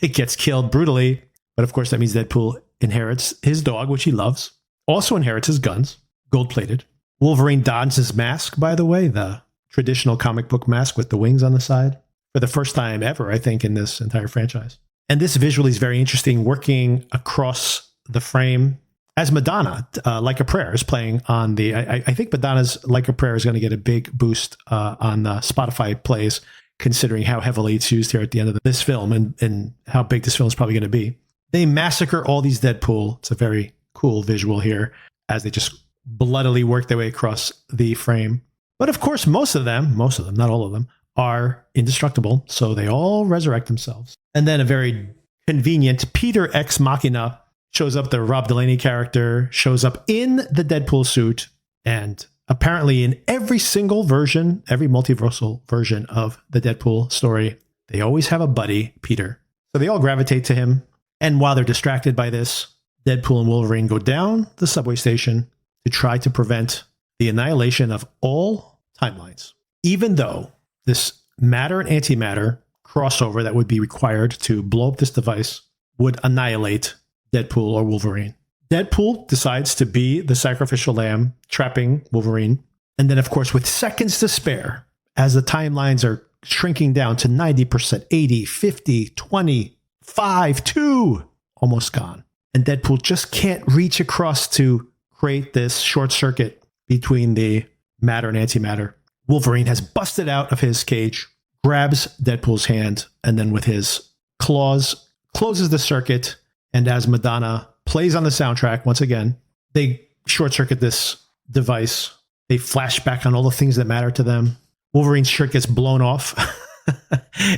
gets killed brutally. But of course, that means Deadpool inherits his dog, which he loves, also inherits his guns, gold-plated. Wolverine dons his mask, by the way, the traditional comic book mask with the wings on the side, for the first time ever, I think, in this entire franchise. And this visually is very interesting, working across the frame as Madonna, Like a Prayer, is playing on the... I think Madonna's Like a Prayer is going to get a big boost on Spotify plays, considering how heavily it's used here at the end of this film and how big this film is probably going to be. They massacre all these Deadpool. It's a very cool visual here as they just bloodily work their way across the frame. But of course, most of them, not all of them, are indestructible. So they all resurrect themselves. And then a very convenient Peter Ex Machina shows up. The Rob Delaney character shows up in the Deadpool suit. And apparently in every single version, every multiversal version of the Deadpool story, they always have a buddy, Peter. So they all gravitate to him. And while they're distracted by this, Deadpool and Wolverine go down the subway station to try to prevent the annihilation of all timelines. Even though this matter and antimatter crossover that would be required to blow up this device would annihilate Deadpool or Wolverine. Deadpool decides to be the sacrificial lamb, trapping Wolverine. And then, of course, with seconds to spare, as the timelines are shrinking down to 90%, 80, 50, 20, 5, 2, almost gone. And Deadpool just can't reach across to create this short circuit between the matter and antimatter. Wolverine has busted out of his cage, grabs Deadpool's hand, and then with his claws closes the circuit. And as Madonna plays on the soundtrack, once again, they short circuit this device. They flash back on all the things that matter to them. Wolverine's shirt gets blown off.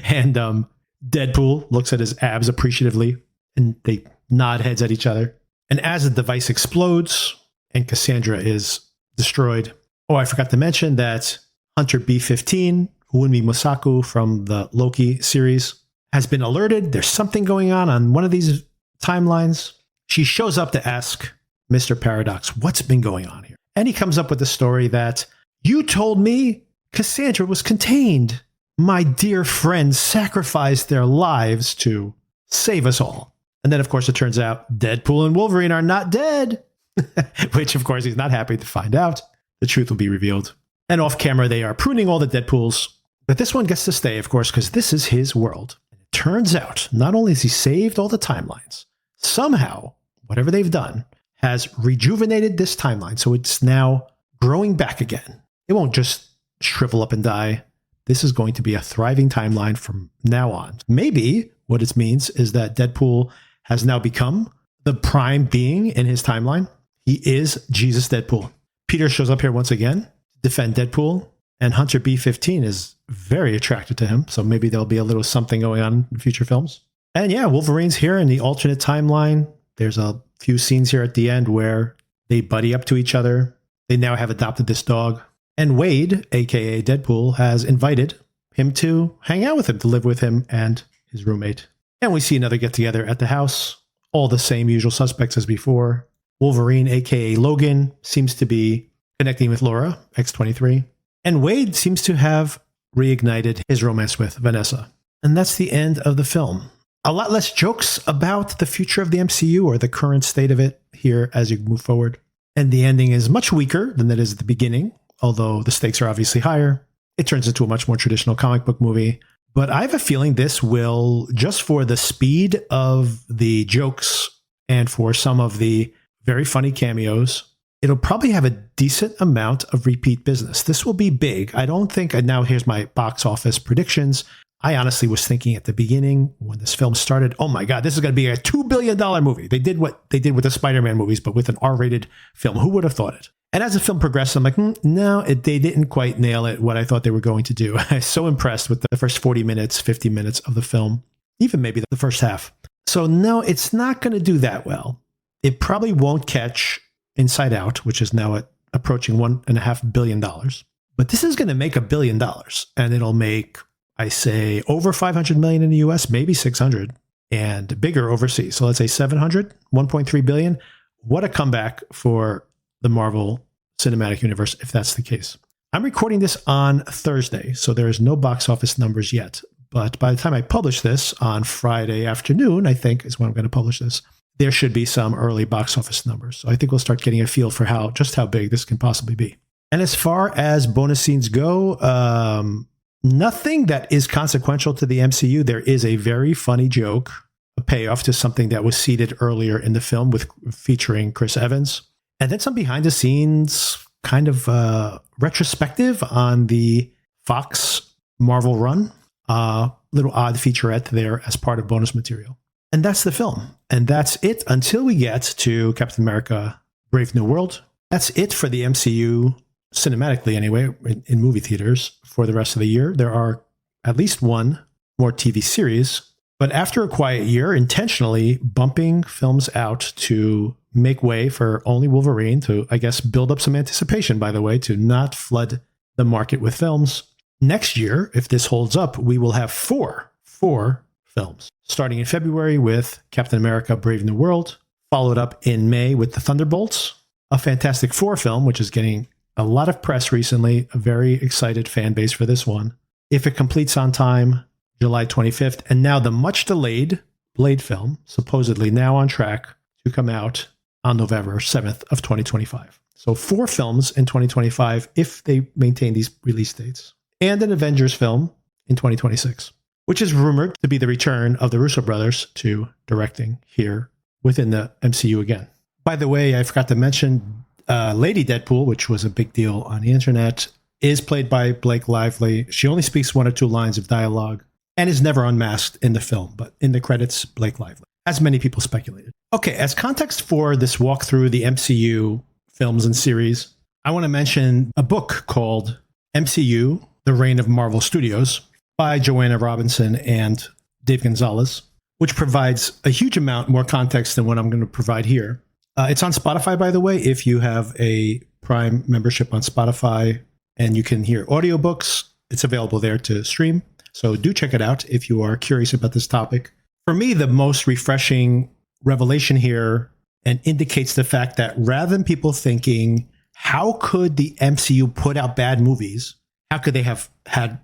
And Deadpool looks at his abs appreciatively, and they nod heads at each other. And as the device explodes and Cassandra is destroyed, oh, I forgot to mention that Hunter B-15, Wunmi Mosaku from the Loki series, has been alerted. There's something going on one of these timelines. She shows up to ask Mr. Paradox, what's been going on here? And he comes up with the story that you told me Cassandra was contained. My dear friends sacrificed their lives to save us all. And then, of course, it turns out Deadpool and Wolverine are not dead, which, of course, he's not happy to find out. The truth will be revealed. And off camera, they are pruning all the Deadpools. But this one gets to stay, of course, because this is his world. And it turns out, not only has he saved all the timelines, somehow, whatever they've done, has rejuvenated this timeline. So it's now growing back again. It won't just shrivel up and die. This is going to be a thriving timeline from now on. Maybe what it means is that Deadpool has now become the prime being in his timeline. He is Jesus Deadpool. Peter shows up here once again to defend Deadpool, and Hunter B-15 is very attracted to him. So maybe there'll be a little something going on in future films. And yeah, Wolverine's here in the alternate timeline. There's a few scenes here at the end where they buddy up to each other. They now have adopted this dog. And Wade, aka Deadpool, has invited him to hang out with him, to live with him and his roommate. And we see another get-together at the house. All the same usual suspects as before. Wolverine, aka Logan, seems to be connecting with Laura, X-23. And Wade seems to have reignited his romance with Vanessa. And that's the end of the film. A lot less jokes about the future of the MCU or the current state of it here as you move forward. And the ending is much weaker than it is at the beginning, although the stakes are obviously higher. It turns into a much more traditional comic book movie. But I have a feeling this will, just for the speed of the jokes and for some of the very funny cameos, it'll probably have a decent amount of repeat business. This will be big. I don't think, and now here's my box office predictions. I honestly was thinking at the beginning when this film started, oh my God, this is going to be a $2 billion movie. They did what they did with the Spider-Man movies, but with an R-rated film. Who would have thought it? And as the film progressed, I'm like, no, they didn't quite nail it, what I thought they were going to do. I was so impressed with the first 40 minutes, 50 minutes of the film, even maybe the first half. So no, it's not going to do that well. It probably won't catch Inside Out, which is now approaching $1.5 billion. But this is going to make $1 billion, and it'll make, I say, over 500 million in the US, maybe 600, and bigger overseas. So let's say 700, 1.3 billion. What a comeback for the Marvel Cinematic Universe, if that's the case. I'm recording this on Thursday, so there is no box office numbers yet. But by the time I publish this on Friday afternoon, I think is when I'm going to publish this, there should be some early box office numbers. So I think we'll start getting a feel for just how big this can possibly be. And as far as bonus scenes go, nothing that is consequential to the MCU. There is a very funny joke, a payoff to something that was seeded earlier in the film featuring Chris Evans. And then some behind the scenes kind of retrospective on the Fox Marvel run. Little odd featurette there as part of bonus material. And that's the film. And that's it until we get to Captain America Brave New World. That's it for the MCU, cinematically anyway, in movie theaters for the rest of the year. There are at least one more TV series. But after a quiet year, intentionally bumping films out to make way for only Wolverine, to, I guess, build up some anticipation, by the way, to not flood the market with films. Next year, if this holds up, we will have four films, starting in February with Captain America Brave New World, followed up in May with The Thunderbolts, a Fantastic Four film, which is getting a lot of press recently, a very excited fan base for this one. If it completes on time, July 25th, and now the much delayed Blade film, supposedly now on track to come out on November 7th of 2025. So 4 films in 2025 if they maintain these release dates. And an Avengers film in 2026, which is rumored to be the return of the Russo brothers to directing here within the MCU again. By the way, I forgot to mention Lady Deadpool, which was a big deal on the internet, is played by Blake Lively. She only speaks 1 or 2 lines of dialogue and is never unmasked in the film, but in the credits, Blake Lively, as many people speculated. Okay, as context for this walk through the MCU films and series, I want to mention a book called MCU, The Reign of Marvel Studios by Joanna Robinson and Dave Gonzalez, which provides a huge amount more context than what I'm going to provide here. It's on Spotify, by the way, if you have a Prime membership on Spotify and you can hear audiobooks, it's available there to stream. So do check it out if you are curious about this topic. For me, the most refreshing revelation here and indicates the fact that rather than people thinking, how could the MCU put out bad movies? how could they have had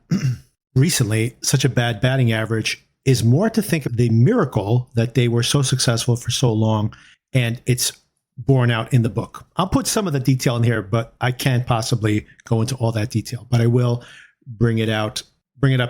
recently such a bad batting average is more to think of the miracle that they were so successful for so long, and it's borne out in the book. I'll put some of the detail in here, but I can't possibly go into all that detail, but I will bring it up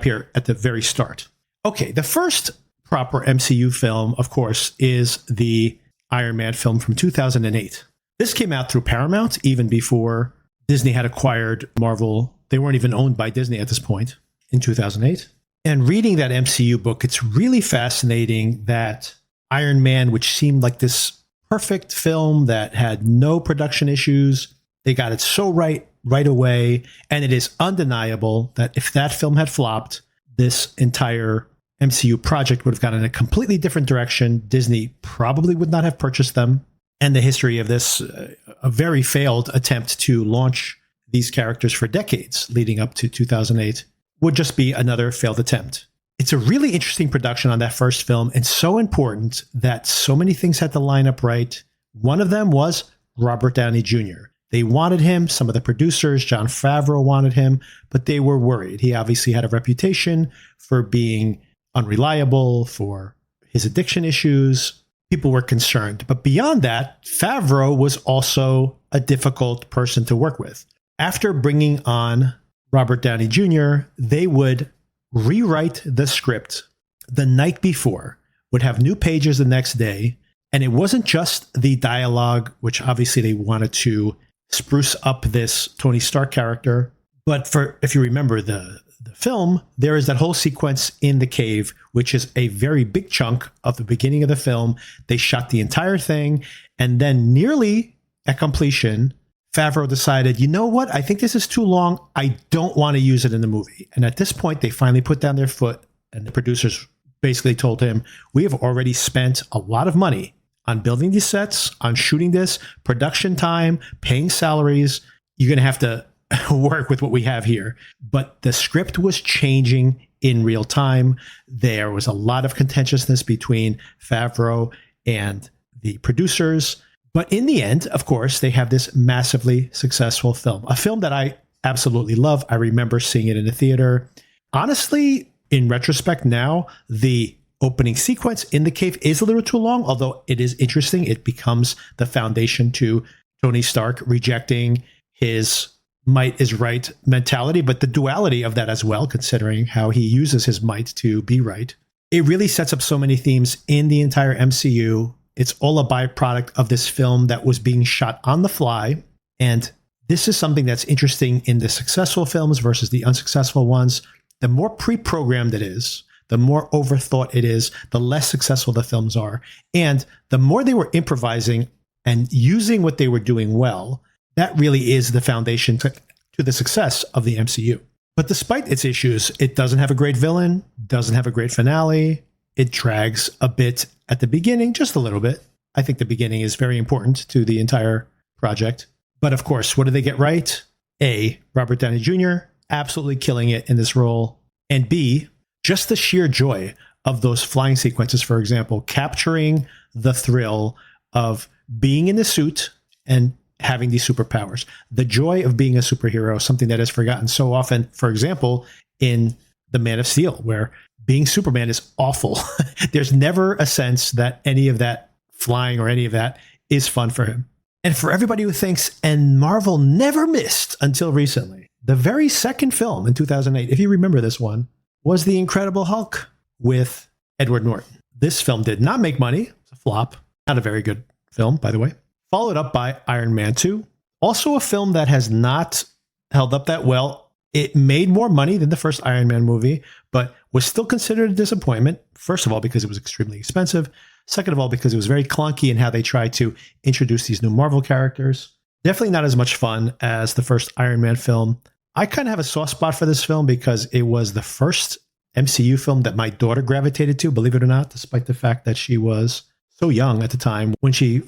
here at the very start. Okay, the first proper MCU film, of course, is the Iron Man film from 2008. This came out through Paramount even before Disney had acquired Marvel. They weren't even owned by Disney at this point in 2008. And reading that MCU book, it's really fascinating that Iron Man, which seemed like this perfect film that had no production issues, they got it so right away. And it is undeniable that if that film had flopped, this entire MCU project would have gone in a completely different direction. Disney probably would not have purchased them. And the history of this, a very failed attempt to launch these characters for decades leading up to 2008, would just be another failed attempt. It's a really interesting production on that first film, and so important that so many things had to line up right. One of them was Robert Downey Jr. They wanted him. Some of the producers, Jon Favreau, wanted him, but they were worried. He obviously had a reputation for being unreliable, for his addiction issues. People were concerned. But beyond that, Favreau was also a difficult person to work with. After bringing on Robert Downey Jr., they would rewrite the script the night before, would have new pages the next day. And it wasn't just the dialogue, which obviously they wanted to spruce up this Tony Stark character. But if you remember the film, there is that whole sequence in the cave, which is a very big chunk of the beginning of the film. They shot the entire thing. And then nearly at completion, Favreau decided, you know what? I think this is too long. I don't want to use it in the movie. And at this point, they finally put down their foot, and the producers basically told him, we have already spent a lot of money on building these sets, on shooting this, production time, paying salaries. You're going to have to work with what we have here. But the script was changing in real time. There was a lot of contentiousness between Favreau and the producers. But in the end, of course, they have this massively successful film, a film that I absolutely love. I remember seeing it in the theater. Honestly, in retrospect now, the opening sequence in the cave is a little too long, although it is interesting. It becomes the foundation to Tony Stark rejecting his might is right mentality, but the duality of that as well, considering how he uses his might to be right. It really sets up so many themes in the entire MCU. It's all a byproduct of this film that was being shot on the fly. And this is something that's interesting in the successful films versus the unsuccessful ones. The more pre-programmed it is, the more overthought it is, the less successful the films are. And the more they were improvising and using what they were doing well, that really is the foundation to the success of the MCU. But despite its issues, it doesn't have a great villain, doesn't have a great finale. It drags a bit at the beginning, just a little bit. I think the beginning is very important to the entire project. But of course, what do they get right? A, Robert Downey Jr., absolutely killing it in this role. And B, just the sheer joy of those flying sequences, for example, capturing the thrill of being in the suit and having these superpowers. The joy of being a superhero, something that is forgotten so often, for example, in The Man of Steel, where being Superman is awful. There's never a sense that any of that flying or any of that is fun for him. And for everybody who thinks, and Marvel never missed until recently, the very second film in 2008, if you remember this one, was The Incredible Hulk with Edward Norton. This film did not make money. It's a flop. Not a very good film, by the way. Followed up by Iron Man 2. Also a film that has not held up that well. It made more money than the first Iron Man movie, but was still considered a disappointment. First of all, because it was extremely expensive. Second of all, because it was very clunky in how they tried to introduce these new Marvel characters. Definitely not as much fun as the first Iron Man film. I kind of have a soft spot for this film because it was the first MCU film that my daughter gravitated to, believe it or not, despite the fact that she was so young at the time when she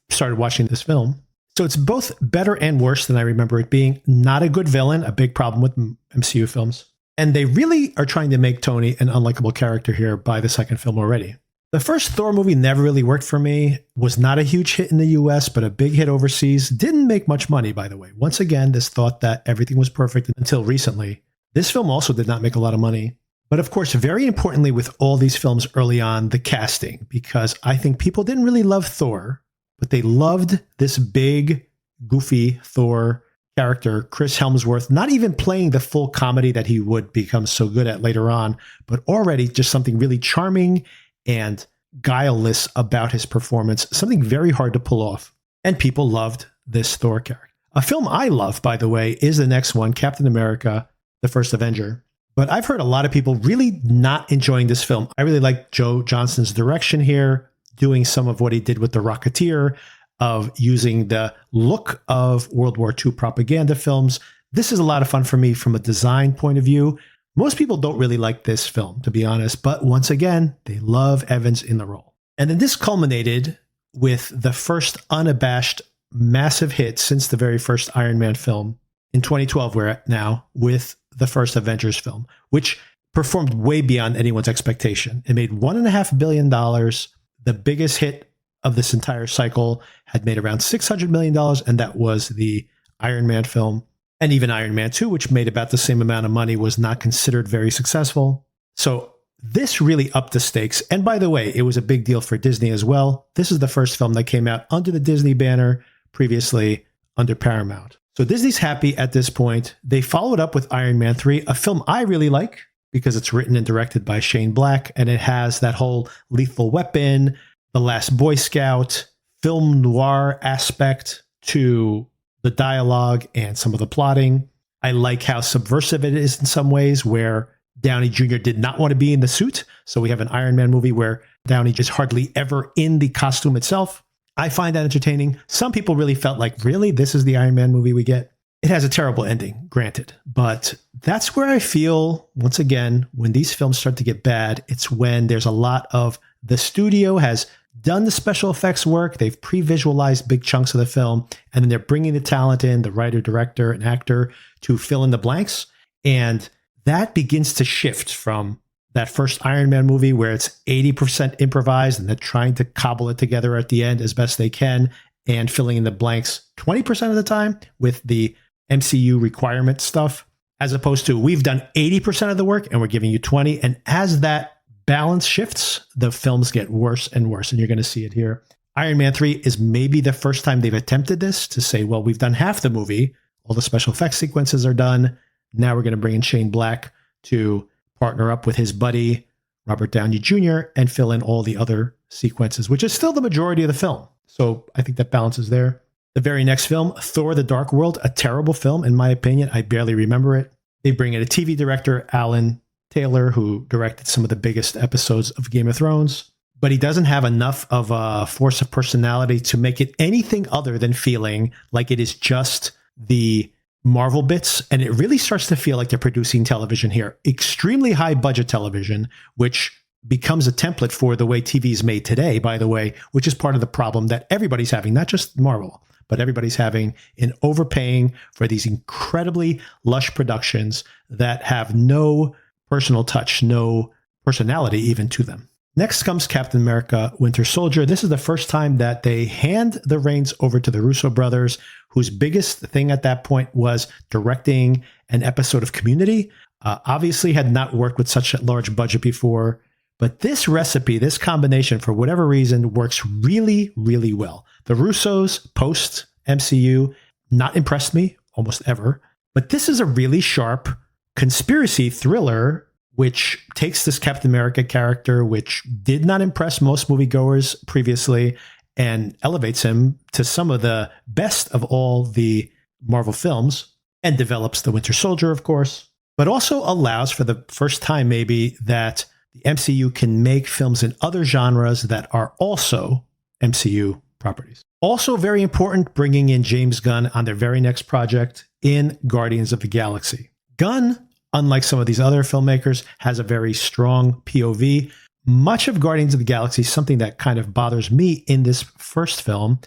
started watching this film. So it's both better and worse than I remember it being. Not a good villain, a big problem with MCU films. And they really are trying to make Tony an unlikable character here by the second film already. The first Thor movie never really worked for me, was not a huge hit in the US, but a big hit overseas. Didn't make much money, by the way. Once again, this thought that everything was perfect until recently. This film also did not make a lot of money. But of course, very importantly with all these films early on, the casting, because I think people didn't really love Thor, but they loved this big, goofy Thor character, Chris Hemsworth, not even playing the full comedy that he would become so good at later on, but already just something really charming and guileless about his performance, something very hard to pull off. And people loved this Thor character. A film I love, by the way, is the next one, Captain America, the First Avenger. But I've heard a lot of people really not enjoying this film. I really like Joe Johnston's direction here, doing some of what he did with The Rocketeer, of using the look of World War II propaganda films. This is a lot of fun for me from a design point of view. Most people don't really like this film, to be honest, but once again, they love Evans in the role. And then this culminated with the first unabashed massive hit since the very first Iron Man film. In 2012, we're at now with the first Avengers film, which performed way beyond anyone's expectation. It made $1.5 billion. The biggest hit of this entire cycle had made around $600 million, and that was the Iron Man film. And even Iron Man 2, which made about the same amount of money, was not considered very successful. So this really upped the stakes. And by the way, it was a big deal for Disney as well. This is the first film that came out under the Disney banner, previously under Paramount. So Disney's happy at this point. They followed up with Iron Man 3, a film I really like because it's written and directed by Shane Black, and it has that whole Lethal Weapon, The Last Boy Scout, film noir aspect to the dialogue and some of the plotting. I like how subversive it is in some ways, where Downey Jr. did not want to be in the suit. So we have an Iron Man movie where Downey is hardly ever in the costume itself. I find that entertaining. Some people really felt like, really, this is the Iron Man movie we get? It has a terrible ending, granted. But that's where I feel, once again, when these films start to get bad, it's when there's a lot of the studio has done the special effects work. They've pre-visualized big chunks of the film, and then they're bringing the talent in, the writer, director, and actor, to fill in the blanks. And that begins to shift from that first Iron Man movie where it's 80% improvised and they're trying to cobble it together at the end as best they can and filling in the blanks 20% of the time with the MCU requirement stuff, as opposed to we've done 80% of the work and we're giving you 20. And as that balance shifts, the films get worse and worse. And you're going to see it here. Iron Man 3 is maybe the first time they've attempted this, to say, well, we've done half the movie. All the special effects sequences are done. Now we're going to bring in Shane Black to partner up with his buddy, Robert Downey Jr., and fill in all the other sequences, which is still the majority of the film. So I think that balance is there. The very next film, Thor: The Dark World, a terrible film, in my opinion. I barely remember it. They bring in a TV director, Alan Taylor, who directed some of the biggest episodes of Game of Thrones, but he doesn't have enough of a force of personality to make it anything other than feeling like it is just the Marvel bits. And it really starts to feel like they're producing television here. Extremely high budget television, which becomes a template for the way TV is made today, by the way, which is part of the problem that everybody's having, not just Marvel, but everybody's having, in overpaying for these incredibly lush productions that have no personal touch, no personality even to them. Next comes Captain America: Winter Soldier. This is the first time that they hand the reins over to the Russo brothers, whose biggest thing at that point was directing an episode of Community. Obviously had not worked with such a large budget before, but this recipe, this combination, for whatever reason, works really, really well. The Russos post MCU not impressed me almost ever, but this is a really sharp conspiracy thriller which takes this Captain America character, which did not impress most moviegoers previously, and elevates him to some of the best of all the Marvel films, and develops the Winter Soldier, of course, but also allows for the first time maybe that the MCU can make films in other genres that are also MCU properties. Also very important, bringing in James Gunn on their very next project in Guardians of the Galaxy. Gunn, unlike some of these other filmmakers, has a very strong POV. Much of Guardians of the Galaxy, something that kind of bothers me in this first film,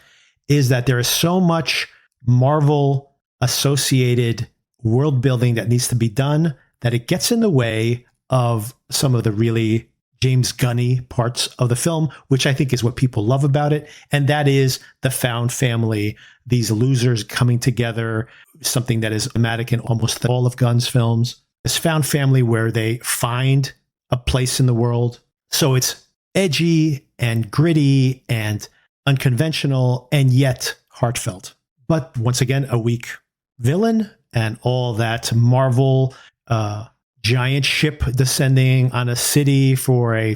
is that there is so much Marvel-associated world building that needs to be done that it gets in the way of some of the really James Gunny parts of the film, which I think is what people love about it. And that is the found family, these losers coming together, something that is thematic in almost all of Gunn's films. This found family where they find a place in the world. So it's edgy and gritty and unconventional and yet heartfelt. But once again, a weak villain and all that Marvel giant ship descending on a city for a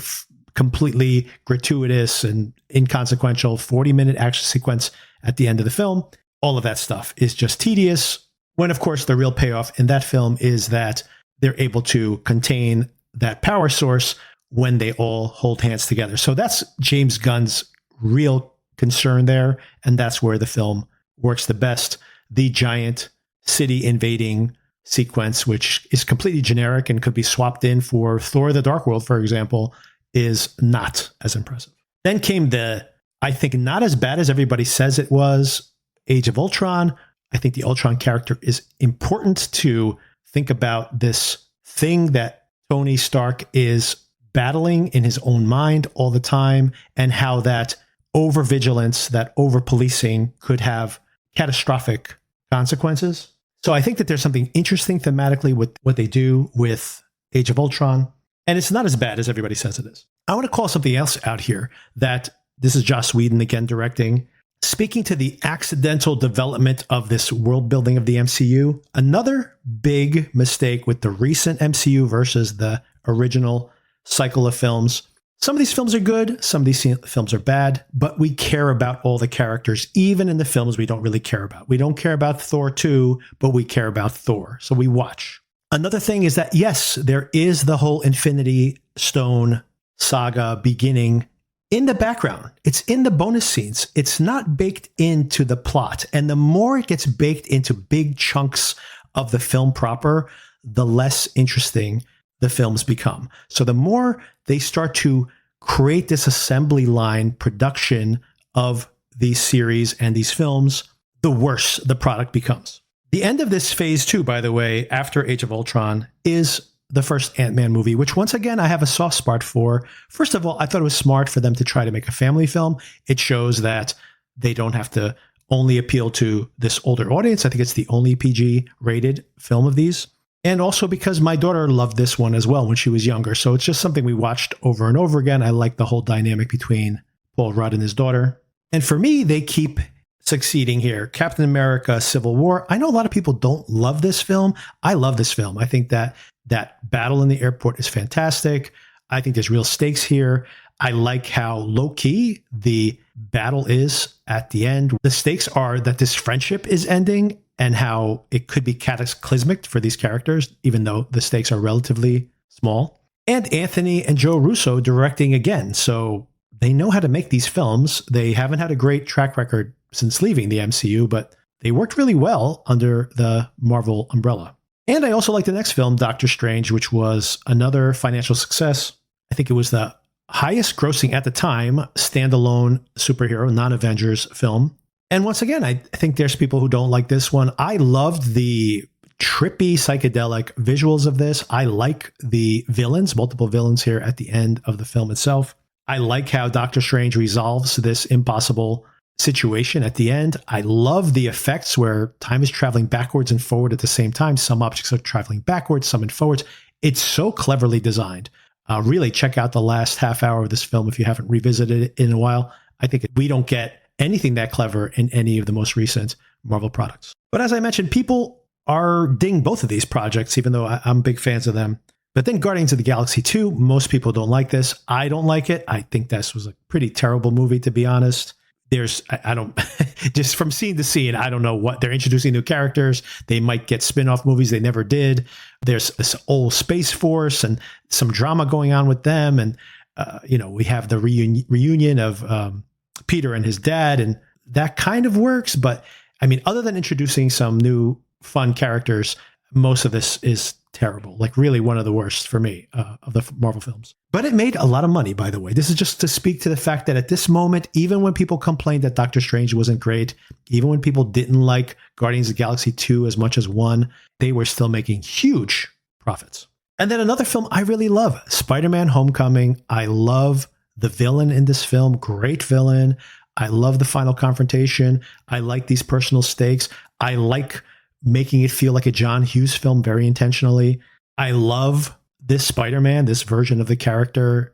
completely gratuitous and inconsequential 40-minute action sequence at the end of the film. All of that stuff is just tedious, when of course the real payoff in that film is that they're able to contain that power source when they all hold hands together. So that's James Gunn's real concern there, and that's where the film works the best. The giant city invading sequence, which is completely generic and could be swapped in for Thor: The Dark World, for example, is not as impressive. Then came the, I think, not as bad as everybody says it was, Age of Ultron. I think the Ultron character is important to think about, this thing that Tony Stark is battling in his own mind all the time, and how that over-vigilance, that over-policing could have catastrophic consequences. So I think that there's something interesting thematically with what they do with Age of Ultron, and it's not as bad as everybody says it is. I want to call something else out here, that this is Joss Whedon again directing. Speaking to the accidental development of this world building of the MCU, another big mistake with the recent MCU versus the original cycle of films. Some of these films are good, some of these films are bad, but we care about all the characters, even in the films we don't really care about. We don't care about Thor 2, but we care about Thor, so we watch. Another thing is that, yes, there is the whole Infinity Stone saga beginning in the background. It's in the bonus scenes. It's not baked into the plot. And the more it gets baked into big chunks of the film proper, the less interesting the films become. So the more they start to create this assembly line production of these series and these films, the worse the product becomes. The end of this phase 2, by the way, after Age of Ultron, is the first Ant-Man movie, which once again, I have a soft spot for. First of all, I thought it was smart for them to try to make a family film. It shows that they don't have to only appeal to this older audience. I think it's the only PG rated film of these. And also because my daughter loved this one as well when she was younger. So it's just something we watched over and over again. I like the whole dynamic between Paul Rudd and his daughter. And for me, they keep succeeding here. Captain America: Civil War. I know a lot of people don't love this film. I love this film. I think that battle in the airport is fantastic. I think there's real stakes here. I like how low-key the battle is at the end. The stakes are that this friendship is ending and how it could be cataclysmic for these characters, even though the stakes are relatively small. And Anthony and Joe Russo directing again. So they know how to make these films. They haven't had a great track record since leaving the MCU, but they worked really well under the Marvel umbrella. And I also like the next film, Doctor Strange, which was another financial success. I think it was the highest grossing at the time standalone superhero, non-Avengers film. And once again, I think there's people who don't like this one. I loved the trippy psychedelic visuals of this. I like the villains, multiple villains here at the end of the film itself. I like how Doctor Strange resolves this impossible situation at the end. I love the effects where time is traveling backwards and forward at the same time. Some objects are traveling backwards, some in forwards. It's so cleverly designed. Really check out the last half hour of this film if you haven't revisited it in a while. I think we don't get anything that clever in any of the most recent Marvel products. But as I mentioned, people are dinging both of these projects, even though I'm big fans of them. But then Guardians of the Galaxy 2, most people don't like this. I don't like it. I think this was a pretty terrible movie, to be honest. I don't, just from scene to scene, I don't know what they're introducing new characters. They might get spin-off movies they never did. There's this old Space Force and some drama going on with them. And, we have the reunion of Peter and his dad, and that kind of works. But I mean, other than introducing some new fun characters, most of this is terrible, like really one of the worst for me of the Marvel films. But it made a lot of money, by the way. This is just to speak to the fact that at this moment, even when people complained that Doctor Strange wasn't great, even when people didn't like Guardians of the Galaxy 2 as much as 1, they were still making huge profits. And then another film I really love, Spider-Man Homecoming. I love the villain in this film. Great villain. I love the final confrontation. I like these personal stakes. I like making it feel like a John Hughes film very intentionally. I love this Spider-Man, this version of the character.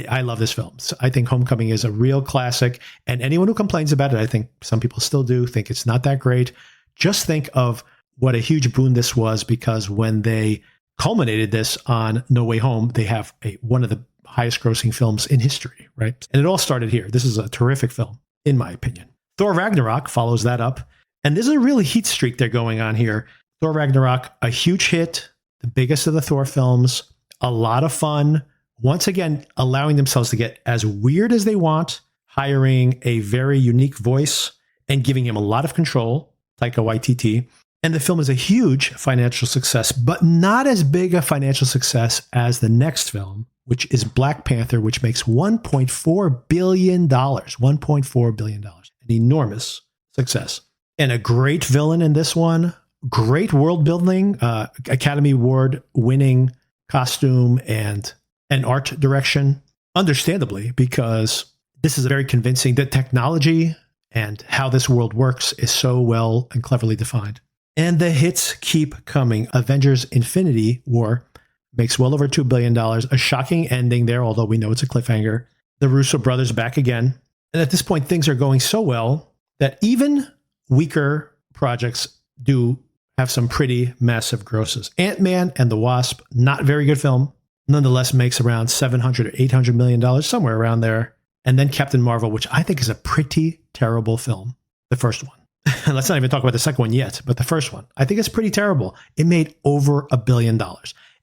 I love this film. So I think Homecoming is a real classic. And anyone who complains about it, I think some people still do, think it's not that great. Just think of what a huge boon this was, because when they culminated this on No Way Home, they have one of the highest grossing films in history, right? And it all started here. This is a terrific film, in my opinion. Thor Ragnarok follows that up. And there's a real heat streak they're going on here. Thor Ragnarok, a huge hit, the biggest of the Thor films, a lot of fun. Once again, allowing themselves to get as weird as they want, hiring a very unique voice and giving him a lot of control, Taika Waititi. And the film is a huge financial success, but not as big a financial success as the next film, which is Black Panther, which makes $1.4 billion. $1.4 billion. An enormous success. And a great villain in this one. Great world building, Academy Award winning costume and art direction. Understandably, because this is very convincing. The technology and how this world works is so well and cleverly defined. And the hits keep coming. Avengers Infinity War makes well over $2 billion. A shocking ending there, although we know it's a cliffhanger. The Russo brothers back again. And at this point, things are going so well that even weaker projects do have some pretty massive grosses. Ant-Man and the Wasp, not very good film. Nonetheless, makes around $700 or $800 million, somewhere around there. And then Captain Marvel, which I think is a pretty terrible film. The first one. Let's not even talk about the second one yet, but the first one, I think it's pretty terrible. It made over $1 billion.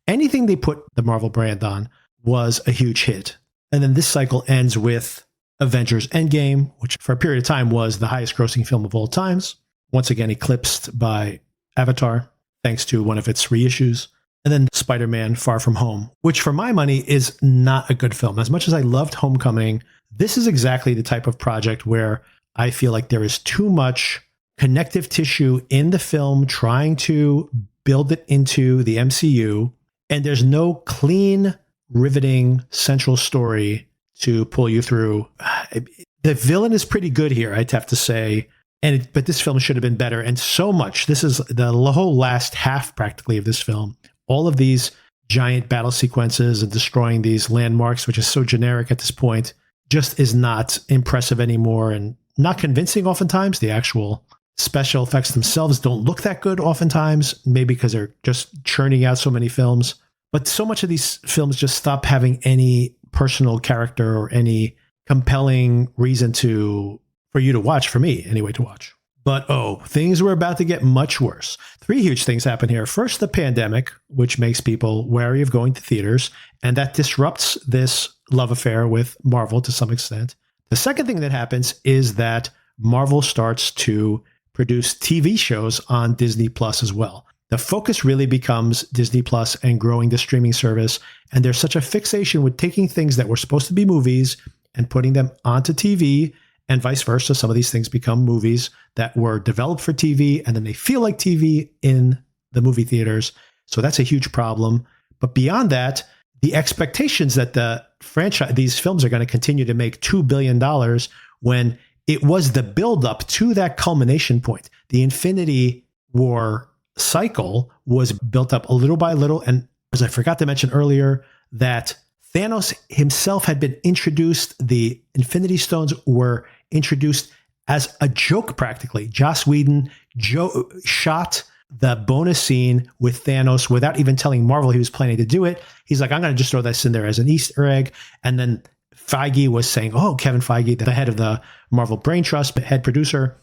Anything they put the Marvel brand on was a huge hit. And then this cycle ends with Avengers Endgame, which for a period of time was the highest grossing film of all times. Once again, eclipsed by Avatar, thanks to one of its reissues. And then Spider-Man Far From Home, which for my money is not a good film. As much as I loved Homecoming, this is exactly the type of project where I feel like there is too much connective tissue in the film trying to build it into the MCU, and there's no clean, riveting central story to pull you through. The villain is pretty good here, I'd have to say, but this film should have been better. And so much, this is the whole last half practically of this film. All of these giant battle sequences and destroying these landmarks, which is so generic at this point, just is not impressive anymore and not convincing oftentimes. The actual special effects themselves don't look that good oftentimes, maybe because they're just churning out so many films. But so much of these films just stop having any personal character or any compelling reason for you to watch, for me anyway, to watch. But things were about to get much worse. 3 huge things happen here. First, the pandemic, which makes people wary of going to theaters, and that disrupts this love affair with Marvel to some extent. The second thing that happens is that Marvel starts to produce TV shows on Disney Plus as well. The focus really becomes Disney Plus and growing the streaming service. And there's such a fixation with taking things that were supposed to be movies and putting them onto TV, and vice versa. Some of these things become movies that were developed for TV, and then they feel like TV in the movie theaters. So that's a huge problem. But beyond that, the expectations that these films are going to continue to make $2 billion when it was the buildup to that culmination point. The Infinity War cycle was built up a little by little. And as I forgot to mention earlier, that Thanos himself had been introduced. The Infinity Stones were introduced as a joke practically. Joss Whedon shot the bonus scene with Thanos without even telling Marvel he was planning to do it. He's like, I'm going to just throw this in there as an Easter egg. And then Feige was saying, Kevin Feige, the head of the Marvel Brain Trust, head producer,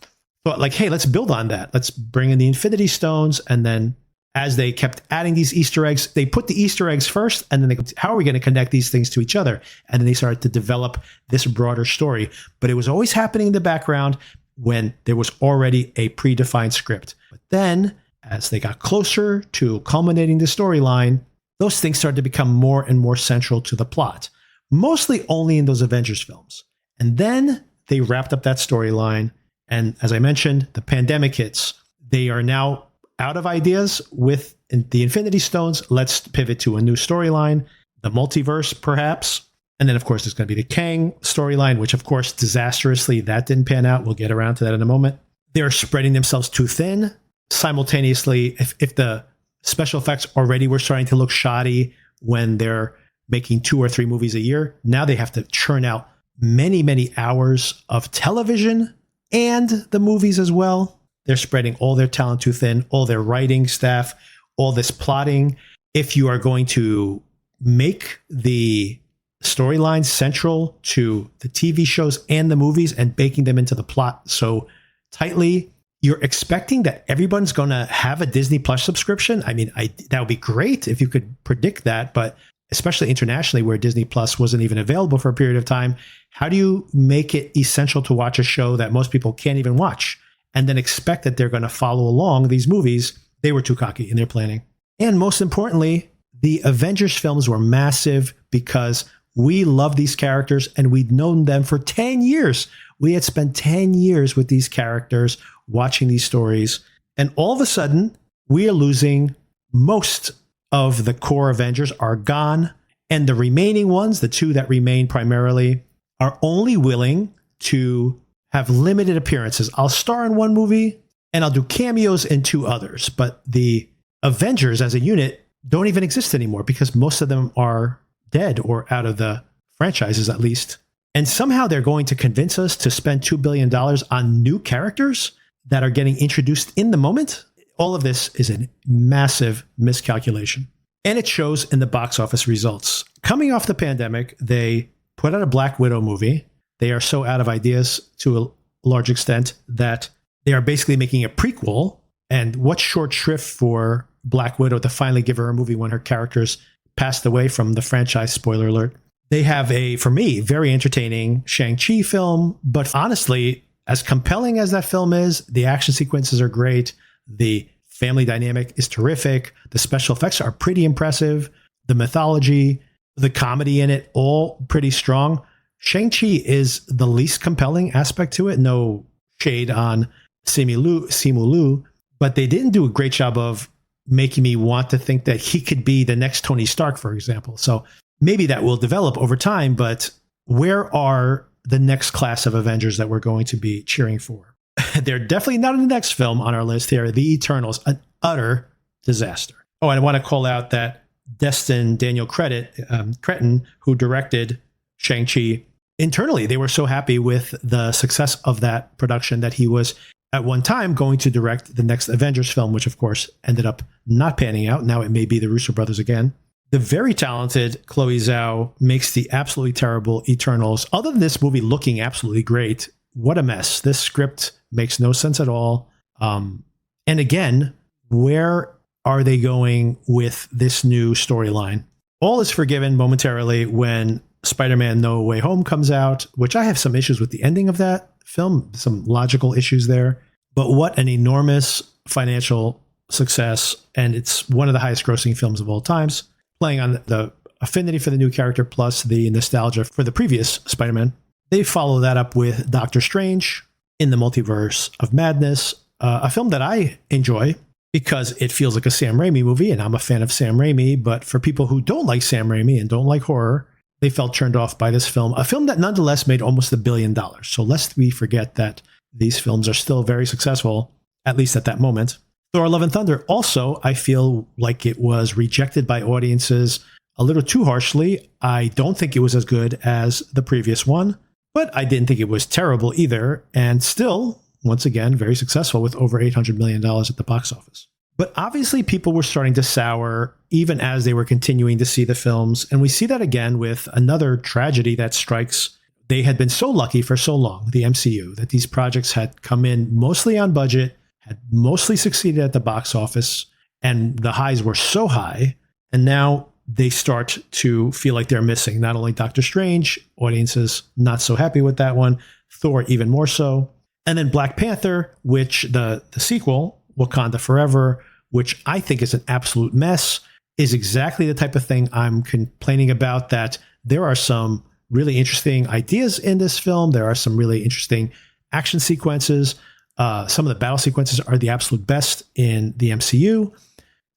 thought like, hey, let's build on that. Let's bring in the Infinity Stones. And then as they kept adding these Easter eggs, they put the Easter eggs first, and then how are we going to connect these things to each other? And then they started to develop this broader story. But it was always happening in the background when there was already a predefined script. But then, as they got closer to culminating the storyline, those things started to become more and more central to the plot, mostly only in those Avengers films. And then they wrapped up that storyline. And as I mentioned, the pandemic hits. They are now out of ideas with the Infinity Stones. Let's pivot to a new storyline, the multiverse, perhaps. And then, of course, there's going to be the Kang storyline, which, of course, disastrously, that didn't pan out. We'll get around to that in a moment. They're spreading themselves too thin. Simultaneously, if the special effects already were starting to look shoddy when they're making 2 or 3 movies a year, now they have to churn out many, many hours of television and the movies as well. They're spreading all their talent too thin, all their writing staff, all this plotting. If you are going to make the storylines central to the TV shows and the movies and baking them into the plot so tightly, you're expecting that everyone's going to have a Disney Plus subscription. I mean, that would be great if you could predict that, but especially internationally where Disney Plus wasn't even available for a period of time, how do you make it essential to watch a show that most people can't even watch and then expect that they're going to follow along these movies? They were too cocky in their planning. And most importantly, the Avengers films were massive because we love these characters and we'd known them for 10 years. We had spent 10 years with these characters watching these stories. And all of a sudden, we are losing most of the core Avengers are gone. And the remaining ones, the 2 that remain primarily, are only willing to have limited appearances. I'll star in 1 movie and I'll do cameos in 2 others. But the Avengers as a unit don't even exist anymore because most of them are dead or out of the franchises at least. And somehow they're going to convince us to spend $2 billion on new characters that are getting introduced in the moment. All of this is a massive miscalculation. And it shows in the box office results. Coming off the pandemic, they put out a Black Widow movie. They are so out of ideas to a large extent that they are basically making a prequel. And what short shrift for Black Widow to finally give her a movie when her characters passed away from the franchise, spoiler alert. They have a, for me, very entertaining Shang-Chi film, but honestly, as compelling as that film is, the action sequences are great. The family dynamic is terrific. The special effects are pretty impressive. The mythology, the comedy in it, all pretty strong. Shang-Chi is the least compelling aspect to it. No shade on Simu Liu, but they didn't do a great job of making me want to think that he could be the next Tony Stark, for example. So maybe that will develop over time, but where are the next class of Avengers that we're going to be cheering for? They're definitely not in the next film on our list here, The Eternals, an utter disaster. Oh, and I want to call out that Destin Daniel Cretton, who directed Shang-Chi, internally, they were so happy with the success of that production that he was at one time going to direct the next Avengers film, which of course ended up not panning out. Now it may be the Russo brothers again. The very talented Chloe Zhao makes the absolutely terrible Eternals. Other than this movie looking absolutely great, what a mess. This script makes no sense at all. And again, where are they going with this new storyline? All is forgiven momentarily when Spider-Man No Way Home comes out, which I have some issues with the ending of that film, some logical issues there. But what an enormous financial success. And it's one of the highest grossing films of all times, playing on the affinity for the new character plus the nostalgia for the previous Spider-Man. They follow that up with Doctor Strange in the Multiverse of Madness, a film that I enjoy because it feels like a Sam Raimi movie, and I'm a fan of Sam Raimi. But for people who don't like Sam Raimi and don't like horror, they felt turned off by this film, a film that nonetheless made almost $1 billion. So lest we forget that these films are still very successful, at least at that moment. Thor: Love and Thunder also, I feel like it was rejected by audiences a little too harshly. I don't think it was as good as the previous one, but I didn't think it was terrible either. And still, once again, very successful with over $800 million at the box office. But obviously people were starting to sour even as they were continuing to see the films. And we see that again with another tragedy that strikes. They had been so lucky for so long, the MCU, that these projects had come in mostly on budget, had mostly succeeded at the box office, and the highs were so high. And now they start to feel like they're missing not only Doctor Strange, audiences not so happy with that one, Thor even more so. And then Black Panther, which the sequel, Wakanda Forever, which I think is an absolute mess, is exactly the type of thing I'm complaining about, that there are some really interesting ideas in this film. There are some really interesting action sequences. Some of the battle sequences are the absolute best in the MCU.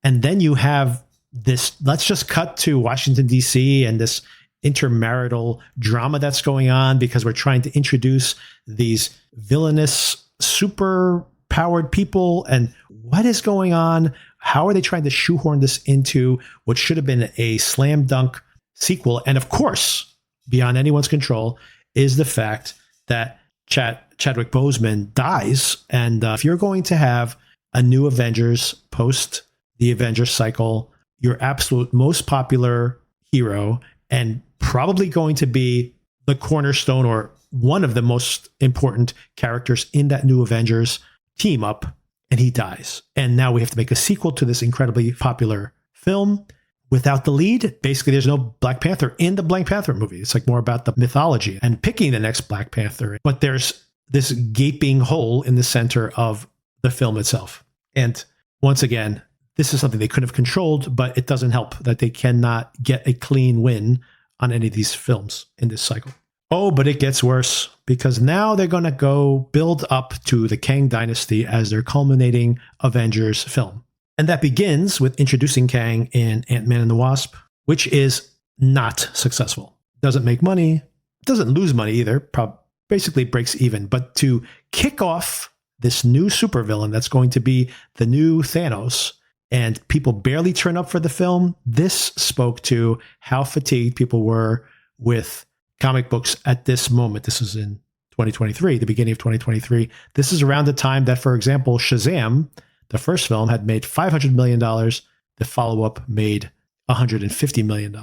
And then you have this, let's just cut to Washington, D.C. and this intermarital drama that's going on because we're trying to introduce these villainous, super powered people. And what is going on? How are they trying to shoehorn this into what should have been a slam dunk sequel? And of course, beyond anyone's control is the fact that Chadwick Boseman dies. And if you're going to have a new Avengers post the Avengers cycle, your absolute most popular hero and probably going to be the cornerstone or one of the most important characters in that new Avengers team up, and he dies. And now we have to make a sequel to this incredibly popular film without the lead. Basically, there's no Black Panther in the Black Panther movie. It's like more about the mythology and picking the next Black Panther. But there's this gaping hole in the center of the film itself. And once again, this is something they could have controlled, but it doesn't help that they cannot get a clean win on any of these films in this cycle. Oh, but it gets worse because now they're going to go build up to the Kang Dynasty as their culminating Avengers film. And that begins with introducing Kang in Ant-Man and the Wasp, which is not successful. Doesn't make money, doesn't lose money either, basically breaks even. But to kick off this new supervillain that's going to be the new Thanos, and people barely turn up for the film, this spoke to how fatigued people were with comic books at this moment. This is in 2023, the beginning of 2023. This is around the time that, for example, Shazam, the first film, had made $500 million. The follow-up made $150 million.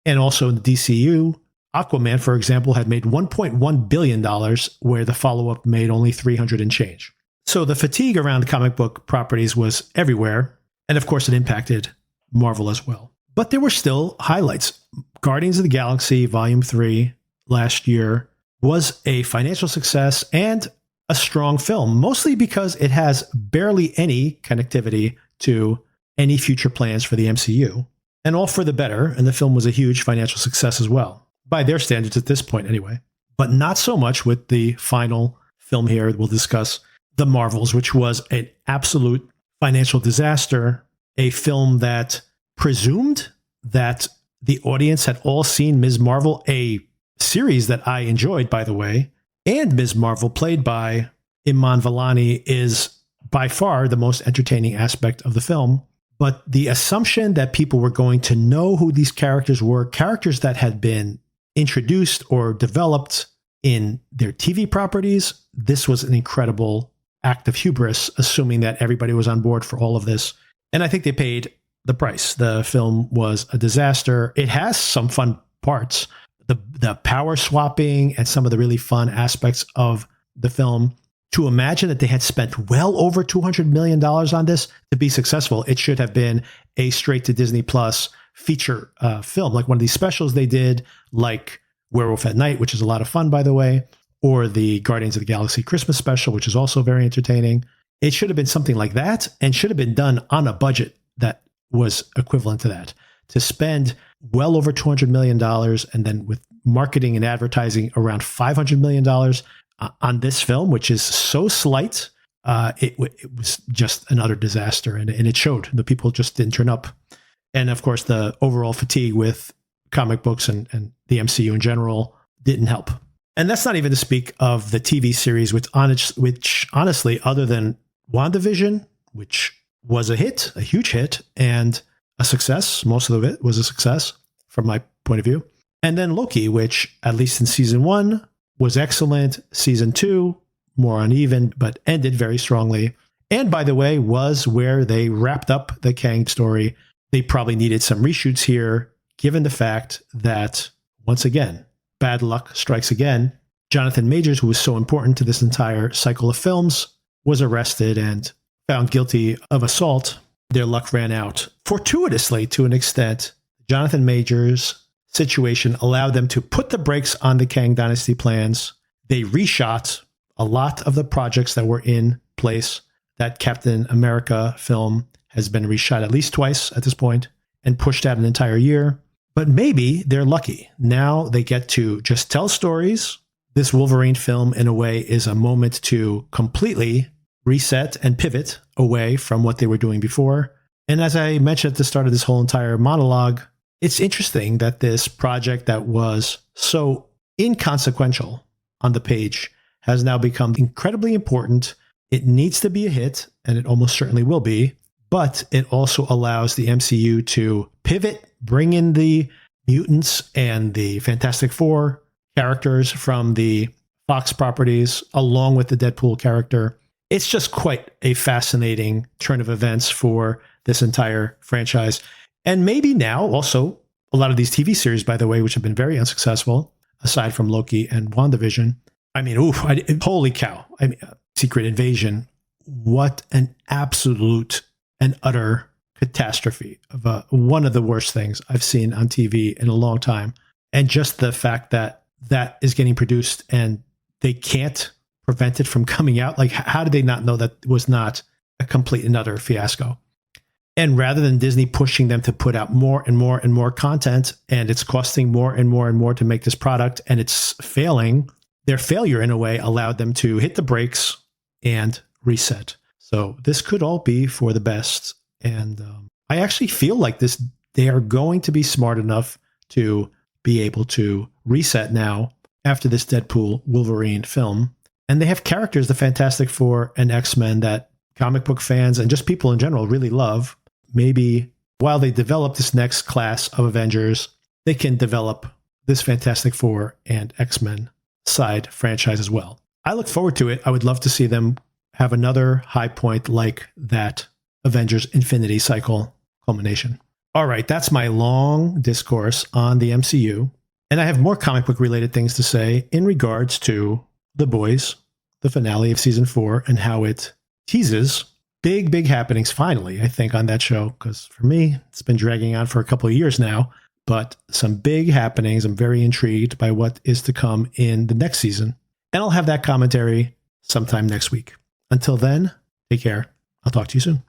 And also in the DCU, Aquaman, for example, had made $1.1 billion, where the follow-up made only 300 and change. So the fatigue around comic book properties was everywhere. And of course, it impacted Marvel as well. But there were still highlights. Guardians of the Galaxy Volume 3 last year was a financial success and a strong film, mostly because it has barely any connectivity to any future plans for the MCU, and all for the better. And the film was a huge financial success as well, by their standards at this point anyway. But not so much with the final film here. We'll discuss The Marvels, which was an absolute financial disaster, a film that presumed that the audience had all seen Ms. Marvel, a series that I enjoyed, by the way, and Ms. Marvel, played by Iman Vellani, is by far the most entertaining aspect of the film. But the assumption that people were going to know who these characters were, characters that had been introduced or developed in their TV properties, this was an incredible act of hubris, assuming that everybody was on board for all of this. And I think they paid the price. The film was a disaster. It has some fun parts. The power swapping and some of the really fun aspects of the film. To imagine that they had spent well over $200 million on this to be successful, it should have been a straight to Disney Plus feature film, like one of these specials they did, like Werewolf at Night, which is a lot of fun, by the way, or the Guardians of the Galaxy Christmas special, which is also very entertaining. It should have been something like that and should have been done on a budget that was equivalent to that. To spend well over $200 million and then with marketing and advertising around $500 million on this film, which is so slight, it was just an utter disaster. And it showed. The people just didn't turn up. And of course, the overall fatigue with comic books and the MCU in general didn't help. And that's not even to speak of the TV series, which honestly, other than WandaVision, which was a hit, a huge hit, and a success, most of it was a success from my point of view. And then Loki, which at least in season 1 was excellent. Season 2, more uneven, but ended very strongly. And by the way, was where they wrapped up the Kang story. They probably needed some reshoots here, given the fact that, once again, bad luck strikes again. Jonathan Majors, who was so important to this entire cycle of films, was arrested and found guilty of assault. Their luck ran out. Fortuitously, to an extent, Jonathan Majors' situation allowed them to put the brakes on the Kang Dynasty plans. They reshot a lot of the projects that were in place. That Captain America film has been reshot at least twice at this point and pushed out an entire year. But maybe they're lucky. Now they get to just tell stories. This Wolverine film, in a way, is a moment to completely reset and pivot away from what they were doing before. And as I mentioned at the start of this whole entire monologue, it's interesting that this project that was so inconsequential on the page has now become incredibly important. It needs to be a hit, and it almost certainly will be, but it also allows the MCU to pivot, bring in the mutants and the Fantastic Four characters from the Fox properties, along with the Deadpool character. It's just quite a fascinating turn of events for this entire franchise. And maybe now also a lot of these TV series, by the way, which have been very unsuccessful, aside from Loki and WandaVision. I mean, holy cow. I mean, Secret Invasion. What an absolute and utter catastrophe of one of the worst things I've seen on TV in a long time. And just the fact that that is getting produced and they can't prevent it from coming out. Like, how did they not know that it was not a complete and utter fiasco? And rather than Disney pushing them to put out more and more and more content, and it's costing more and more and more to make this product, and it's failing, their failure in a way allowed them to hit the brakes and reset. So this could all be for the best. And I actually feel like they are going to be smart enough to be able to reset now after this Deadpool Wolverine film. And they have characters, the Fantastic Four and X-Men, that comic book fans and just people in general really love. Maybe while they develop this next class of Avengers, they can develop this Fantastic Four and X-Men side franchise as well. I look forward to it. I would love to see them have another high point like that Avengers Infinity Cycle culmination. All right, that's my long discourse on the MCU. And I have more comic book related things to say in regards to The Boys, the finale of season 4, and how it teases big happenings finally, I think, on that show. Because for me, it's been dragging on for a couple of years now, but some big happenings. I'm very intrigued by what is to come in the next season. And I'll have that commentary sometime next week. Until then, take care. I'll talk to you soon.